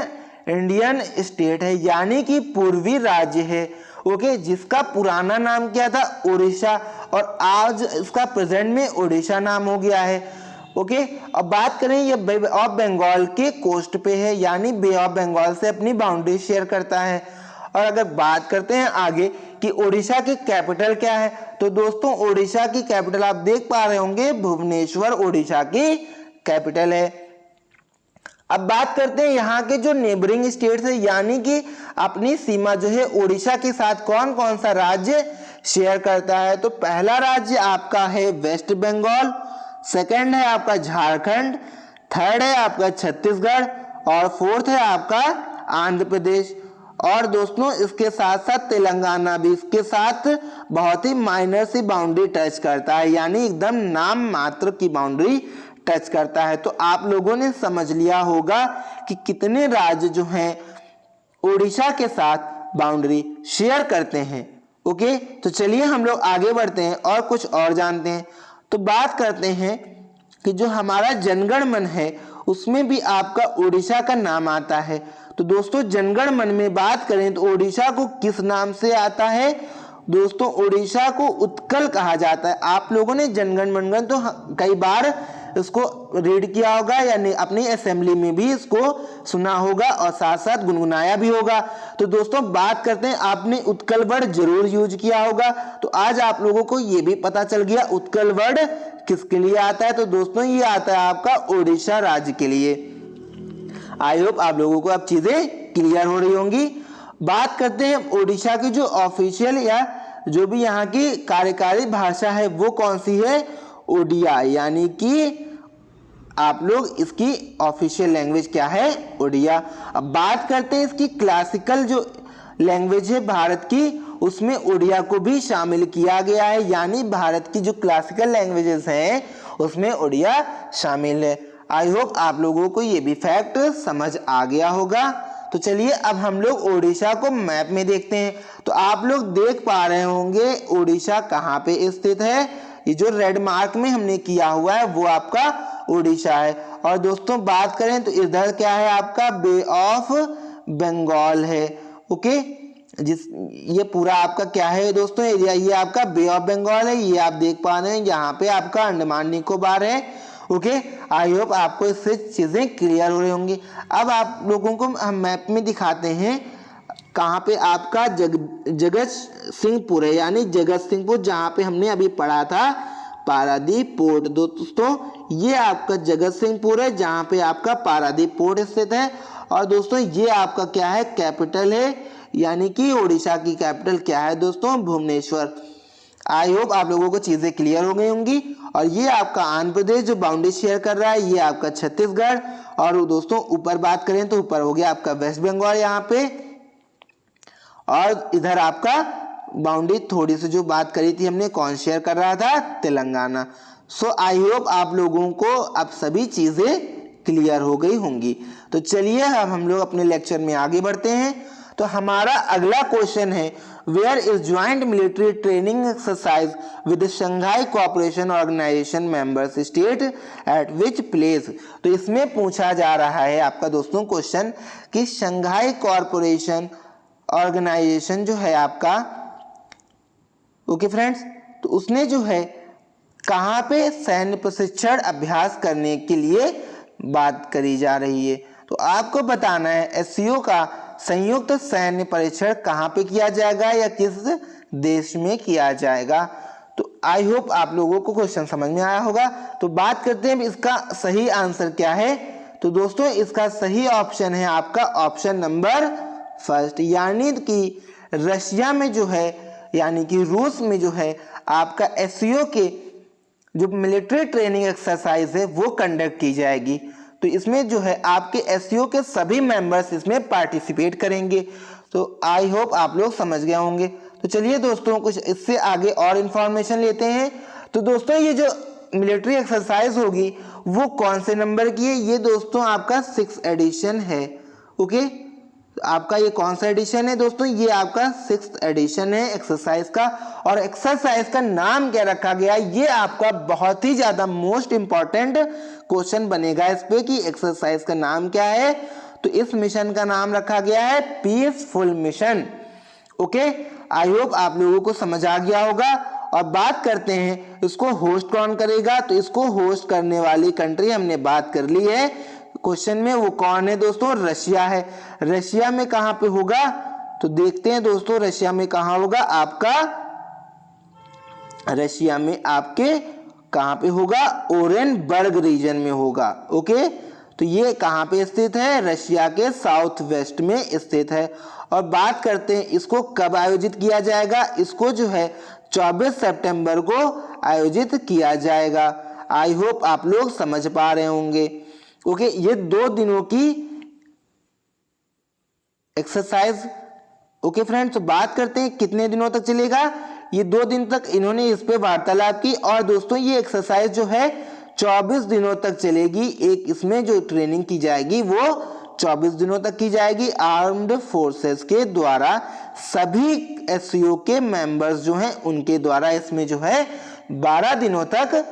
इंडियन स्टेट है, यानी कि पूर्वी राज्य है। ओके, जिसका पुराना नाम क्या था? उड़ीसा, और आज इसका प्रेजेंट में उड़ीसा नाम हो गया है। ओके, अब बात करें ये बे ऑफ बंगाल के कोस्ट पे है, यानी बे ऑफ बंगाल से अपनी बाउंड्री शेयर करता है। और अगर बात करते हैं आगे कि उड़ीसा की कैपिटल क्या है, तो दोस्तों उड़ीसा की कैपिटल आप देख पा रहे होंगे, भुवनेश्वर उड़ीसा की कैपिटल है। अब बात करते हैं यहाँ के जो नेबरिंग स्टेट्स है, यानी कि अपनी सीमा जो है उड़ीसा के साथ कौन कौन सा राज्य शेयर करता है। तो पहला राज्य आपका है वेस्ट बंगाल, सेकंड है आपका झारखंड, थर्ड है आपका छत्तीसगढ़, और फोर्थ है आपका आंध्र प्रदेश। और दोस्तों इसके साथ साथ तेलंगाना भी इसके साथ बहुत ही माइनर सी बाउंड्री टच करता है, यानी एकदम नाम मात्र की बाउंड्री टच करता है। तो आप लोगों ने समझ लिया होगा कि कितने राज्य जो हैं उड़ीसा के साथ बाउंड्री शेयर करते हैं। ओके, तो चलिए हम लोग आगे बढ़ते हैं और कुछ और जानते हैं। तो बात करते हैं कि जो हमारा जनगण मन है उसमें भी आपका उड़ीसा का नाम आता है। तो दोस्तों जनगण मन में बात करें तो उड़ीसा को किस नाम से आता है? दोस्तों उड़ीसा को उत्कल कहा जाता है। आप लोगों ने जनगण मनगण तो कई बार इसको रीड किया होगा, यानी अपनी असेंबली में भी इसको सुना होगा और साथ साथ गुनगुनाया भी होगा। तो दोस्तों बात करते हैं, आपने उत्कल वर्ड जरूर यूज किया होगा। तो आज आप लोगों को ये भी पता चल गया उत्कल वर्ड किसके लिए आता है। तो दोस्तों ये आता है आपका उड़ीसा राज्य के लिए। आई होप आप लोगों को अब चीजें क्लियर हो रही होंगी। बात करते हैं उड़ीसा की जो ऑफिशियल या जो भी यहाँ की कार्यकारी भाषा है वो कौन सी है? उड़िया, यानी कि आप लोग इसकी ऑफिशियल लैंग्वेज क्या है? उड़िया। अब बात करते हैं इसकी क्लासिकल जो लैंग्वेज है भारत की, उसमें उड़िया को भी शामिल किया गया है, यानी भारत की जो क्लासिकल लैंग्वेजेस हैं उसमें उड़िया शामिल है। आई होप आप लोगों को ये भी फैक्ट समझ आ गया होगा। तो चलिए अब हम लोग उड़ीसा को मैप में देखते हैं। तो आप लोग देख पा रहे होंगे उड़ीसा कहाँ पे स्थित है। ये जो रेड मार्क में हमने किया हुआ है वो आपका उड़ीसा है। और दोस्तों बात करें तो इधर क्या है? आपका बे ऑफ बंगाल है। ओके, ये पूरा आपका क्या है दोस्तों? एरिया ये आपका बे ऑफ बंगाल है। ये आप देख पा रहे हैं यहाँ पे आपका अंडमान निकोबार है। ओके, आई होप आपको इससे चीजें क्लियर हो रही होंगी। अब आप लोगों को हम मैप में दिखाते हैं कहाँ पे आपका जगत सिंहपुर है, यानी जगत सिंहपुर, जहाँ पे हमने अभी पढ़ा था पारादीप पोर्ट। दोस्तों ये आपका जगत सिंहपुर है जहाँ पे आपका पारादीप पोर्ट स्थित है। और दोस्तों ये आपका क्या है? कैपिटल है, यानी कि उड़ीसा की कैपिटल क्या है दोस्तों? भुवनेश्वर। आई होप आप लोगों को चीजें क्लियर हो गई होंगी। और ये आपका आंध्र प्रदेश जो बाउंड्री शेयर कर रहा है, ये आपका छत्तीसगढ़। और दोस्तों ऊपर बात करें तो ऊपर हो गया आपका वेस्ट बंगाल यहाँ पे, और इधर आपका बाउंड्री थोड़ी सी जो बात करी थी हमने कौन शेयर कर रहा था? तेलंगाना। सो आई होप आप लोगों को अब सभी चीजें क्लियर हो गई होंगी। तो चलिए अब हम लोग अपने लेक्चर में आगे बढ़ते हैं। तो हमारा अगला क्वेश्चन है, where is joint military training exercise with Shanghai cooperation organization members state at which place? तो इसमें पूछा जा रहा है आपका दोस्तों क्वेश्चन कि शंघाई कोऑपरेशन ऑर्गेनाइजेशन जो है आपका, ओके फ्रेंड्स, तो उसने जो है कहाँ पे सैन्य प्रशिक्षण अभ्यास करने के लिए बात करी जा रही है। तो आपको बताना है एससीओ का संयुक्त सैन्य परीक्षण कहाँ पे किया जाएगा या किस देश में किया जाएगा। तो आई होप आप लोगों को क्वेश्चन समझ में आया होगा। तो बात करते हैं इसका सही आंसर क्या है। तो दोस्तों इसका सही ऑप्शन है आपका ऑप्शन नंबर फर्स्ट, यानी कि रशिया में जो है यानी कि रूस में जो है आपका एससीओ के जो मिलिट्री ट्रेनिंग एक्सरसाइज है वो कंडक्ट की जाएगी। तो इसमें जो है आपके एससीओ के सभी मेंबर्स इसमें पार्टिसिपेट करेंगे। तो आई होप आप लोग समझ गए होंगे। तो चलिए दोस्तों कुछ इससे आगे और इंफॉर्मेशन लेते हैं। तो दोस्तों ये जो मिलिट्री एक्सरसाइज होगी वो कौन से नंबर की है, ये दोस्तों आपका 6th एडिशन है। ओके, आपका ये कौन सा एडिशन है दोस्तों, ये आपका 6th एडिशन है एक्सरसाइज का। और एक्सरसाइज का नाम क्या रखा गया, ये आपका बहुत ही ज्यादा मोस्ट इंपॉर्टेंट क्वेश्चन बनेगा इस पे कि एक्सरसाइज का नाम क्या है। तो इस मिशन का नाम रखा गया है peaceful mission. Okay, I hope आप लोगों को समझ आ गया होगा। और बात करते हैं इसको होस्ट कौन करेगा। तो इसको होस्ट करने वाली कंट्री हमने बात कर ली है क्वेश्चन में, वो कौन है दोस्तों, रशिया है। रशिया में कहां पे होगा, तो देखते हैं दोस्तों रशिया में कहां होगा आपका, रशिया में आपके कहां पे होगा, ओरेनबर्ग रीजन में होगा। ओके, तो ये कहां पे स्थित है, रशिया के साउथ वेस्ट में स्थित है। और बात करते हैं इसको कब आयोजित किया जाएगा, इसको जो है 24 सितंबर को आयोजित किया जाएगा। आई होप आप लोग समझ पा रहे होंगे। ओके, ये 2 दिनों की एक्सरसाइज। ओके फ्रेंड्स, तो बात करते हैं कितने दिनों तक चलेगा। ये 2 दिन तक इन्होंने इस पे वार्तालाप की। और दोस्तों ये एक्सरसाइज जो है 24 दिनों तक चलेगी। एक इसमें जो ट्रेनिंग की जाएगी वो 24 दिनों तक की जाएगी आर्म्ड फोर्सेस के द्वारा। सभी एससीओ के मेंबर्स जो हैं उनके द्वारा इसमें जो है 12 दिनों तक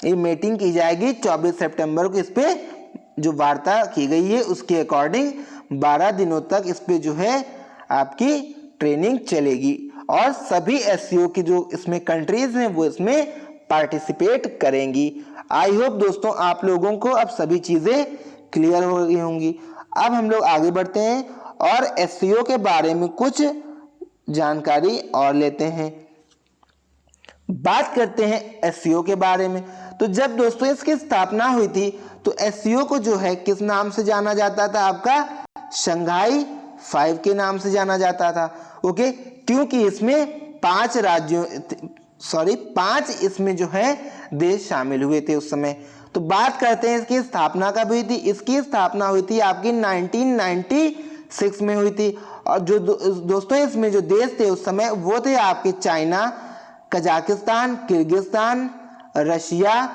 ये मीटिंग की जाएगी। 24 सितंबर को इस पे जो वार्ता की गई है उसके अकॉर्डिंग 12 दिनों तक इस पे जो है आपकी ट्रेनिंग चलेगी। और सभी एससीओ की जो इसमें कंट्रीज हैं वो इसमें पार्टिसिपेट करेंगी। आई होप दोस्तों आप लोगों को अब सभी चीजें क्लियर हो गई होंगी। अब हम लोग आगे बढ़ते हैं और एससीओ के बारे में कुछ जानकारी और लेते हैं। बात करते हैं एससीओ के बारे में। तो जब दोस्तों इसकी स्थापना हुई थी तो एससीओ को जो है किस नाम से जाना जाता था, आपका शंघाई 5 के नाम से जाना जाता था। ओके, क्योंकि इसमें 5 इसमें जो है देश शामिल हुए थे उस समय। तो बात करते हैं इसकी स्थापना कब हुई थी। इसकी स्थापना हुई थी आपकी 1996 में हुई थी। और जो दोस्तों इसमें जो देश थे उस समय वो थे आपके China, Kazakhstan, Kyrgyzstan, Russia,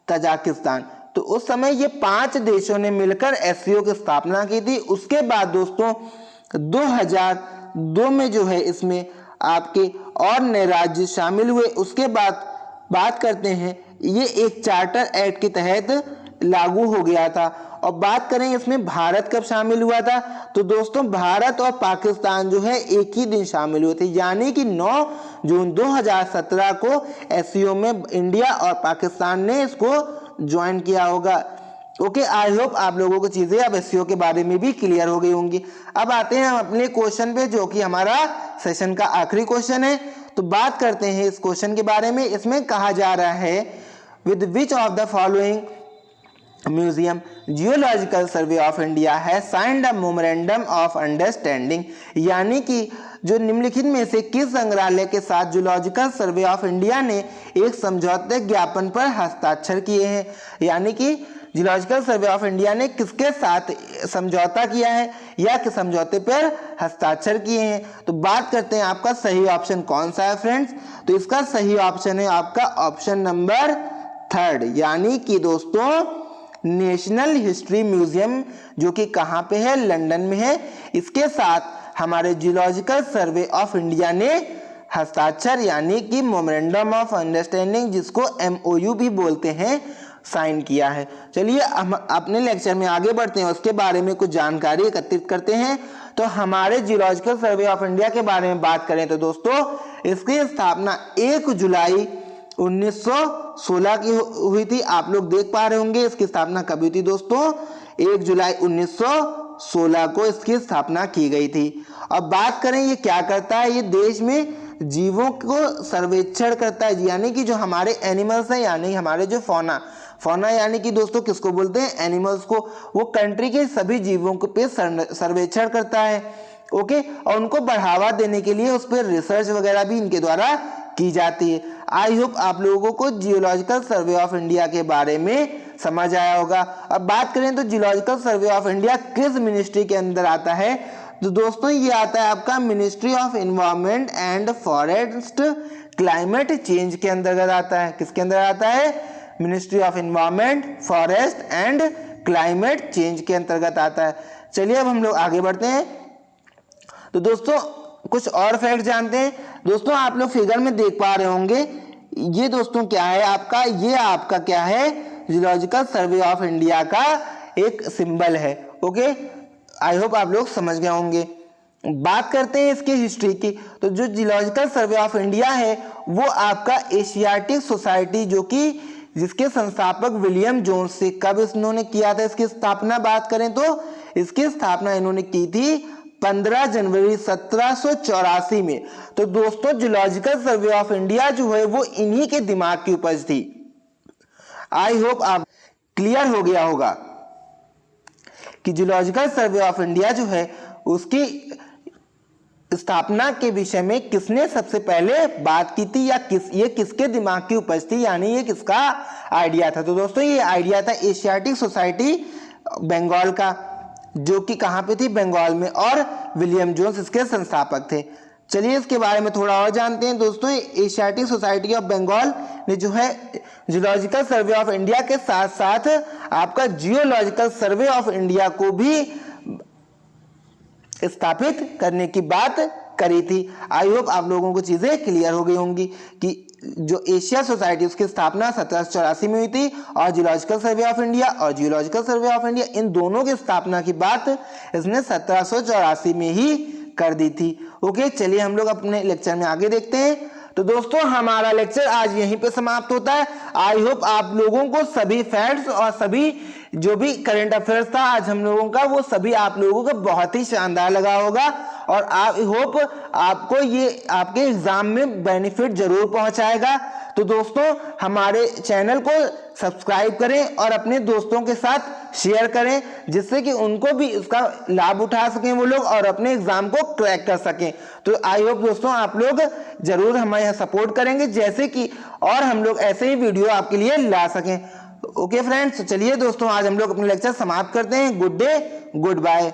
Tajikistan. तो उस समय ये 5 देशों ने मिलकर एससीओ की स्थापना की थी। उसके बाद दोस्तों 2002 में जो है इसमें आपके और नए राज्य शामिल हुए। उसके बाद बात करते हैं ये एक चार्टर एक्ट के तहत लागू हो गया था। और बात करें इसमें भारत कब शामिल हुआ था, तो दोस्तों भारत और पाकिस्तान जो है एक ही दिन शामिल हुए थे, यानी कि 9 जून 2017 को एससीओ में इंडिया और पाकिस्तान ने इसको ज्वाइन किया होगा। ओके, आई होप आप लोगों को चीजें अब एससीओ के बारे में भी क्लियर हो गई होंगी। अब आते हैं हम अपने क्वेश्चन पे जो कि हमारा सेशन का आखिरी क्वेश्चन है। तो बात करते हैं इस क्वेश्चन के बारे में। इसमें कहा जा रहा है with which of the following museum Geological Survey of India है signed a memorandum of understanding, यानी कि जो निम्नलिखित में से किस संग्रहालय के साथ जियोलॉजिकल सर्वे ऑफ इंडिया ने एक समझौते ज्ञापन पर हस्ताक्षर किए हैं। यानी कि जियोलॉजिकल सर्वे ऑफ इंडिया ने किसके साथ समझौता किया है या किस समझौते पर हस्ताक्षर किए हैं। तो बात करते हैं आपका सही ऑप्शन कौन सा है फ्रेंड्स। तो इसका सही ऑप्शन है आपका ऑप्शन नंबर 3, यानी कि दोस्तों नेशनल हिस्ट्री म्यूजियम, जो कि कहां पे है, लंदन में है। इसके साथ हमारे जियोलॉजिकल सर्वे ऑफ इंडिया ने हस्ताक्षर यानी कि मेमोरेंडम ऑफ अंडरस्टैंडिंग, जिसको MOU भी बोलते हैं, साइन किया है। चलिए हम अपने लेक्चर में आगे बढ़ते हैं, उसके बारे में कुछ जानकारी एकत्रित करते हैं। तो हमारे जियोलॉजिकल सर्वे ऑफ इंडिया के बारे में बात करें तो दोस्तों इसकी स्थापना 1 जुलाई 1916 की हुई थी। आप लोग देख पा रहे होंगे इसकी स्थापना कब हुई थी दोस्तों, 1 जुलाई 1916 को इसकी स्थापना की गई थी। अब बात करें ये क्या करता है, ये देश में जीवों को सर्वेक्षण करता है, यानी कि जो हमारे एनिमल्स हैं, यानी हमारे जो फौना यानी कि दोस्तों किसको बोलते हैं, एनिमल्स को। वो कंट्री के सभी जीवों को पे सर्वेक्षण करता है, ओके, और उनको बढ़ावा देने के लिए उस पर रिसर्च वगैरह भी इनके द्वारा की जाती है। आई होप आप लोगों को जियोलॉजिकल सर्वे ऑफ इंडिया के बारे में समझ आया होगा। अब बात करें तो जियोलॉजिकल सर्वे ऑफ इंडिया किस मिनिस्ट्री के अंदर आता है, तो दोस्तों ये आता है आपका ministry of environment and forest climate change के अंतर्गत आता है। किसके अंदर आता है, ministry of environment forest and climate change के अंतर्गत आता है। चलिए अब हम लोग आगे बढ़ते हैं। तो दोस्तों कुछ और फैक्ट जानते हैं। दोस्तों आप लोग फिगर में देख पा रहे होंगे, ये दोस्तों क्या है आपका, ये आपका क्या है, जियोलॉजिकल सर्वे ऑफ इंडिया का एक सिंबल है, ओके। आई होप आप लोग समझ गए होंगे। बात करते हैं इसकी हिस्ट्री की, तो जो जियोलॉजिकल सर्वे ऑफ इंडिया है वो आपका एशियाटिक सोसाइटी, जो कि जिसके संस्थापक विलियम जोन्स से, कब इन्होंने किया था इसकी स्थापना, बात करें तो इसकी स्थापना इन्होंने की थी 15 जनवरी 1784 में। तो दोस्तों जियोलॉजिकल सर्वे ऑफ इंडिया जो है वो इन्हीं के दिमाग की उपज थी। आई होप आप क्लियर हो गया होगा कि जियोलॉजिकल सर्वे ऑफ इंडिया जो है उसकी स्थापना के विषय में किसने सबसे पहले बात की थी, या ये किसके दिमाग की उपज थी, यानी ये किसका आइडिया था। तो दोस्तों ये आइडिया था एशियाटिक सोसाइटी बंगाल का, जो कि कहाँ पे थी, बंगाल में, और विलियम जोन्स इसके संस्थापक थे। चलिए इसके बारे में थोड़ा और जानते हैं। दोस्तों एशियाटिक सोसाइटी ऑफ बंगाल ने जो है जियोलॉजिकल सर्वे ऑफ इंडिया के साथ साथ आपका जियोलॉजिकल सर्वे ऑफ इंडिया को भी स्थापित करने की बात करी थी। आई होप आप लोगों को चीजें क्लियर हो गई होंगी कि जो एशिया सोसाइटी उसकी स्थापना 1784 में हुई थी, और जियोलॉजिकल सर्वे ऑफ इंडिया और geological Survey of India in दोनों की स्थापना की बात इसने 1784 में ही कर दी थी। ओके, चलिए हम लोग अपने लेक्चर में आगे देखते हैं। तो दोस्तों हमारा लेक्चर आज यहीं पे समाप्त होता है। आई होप आप लोगों को सभी फैक्ट्स और सभी जो भी करंट अफेयर्स था आज हम लोगों का, वो सभी आप लोगों को बहुत ही शानदार लगा होगा, और आई होप आपको ये आपके एग्जाम में बेनिफिट जरूर पहुंचाएगा। तो दोस्तों हमारे चैनल को सब्सक्राइब करें और अपने दोस्तों के साथ शेयर करें, जिससे कि उनको भी इसका लाभ उठा सकें वो लोग, और अपने एग्जाम को क्रैक कर सकें। तो आई होप दोस्तों आप लोग जरूर हमारे यहाँ सपोर्ट करेंगे, जैसे कि और हम लोग ऐसे ही वीडियो आपके लिए ला सकें। ओके फ्रेंड्स, चलिए दोस्तों आज हम लोग अपने लेक्चर समाप्त करते हैं। Good day, good bye.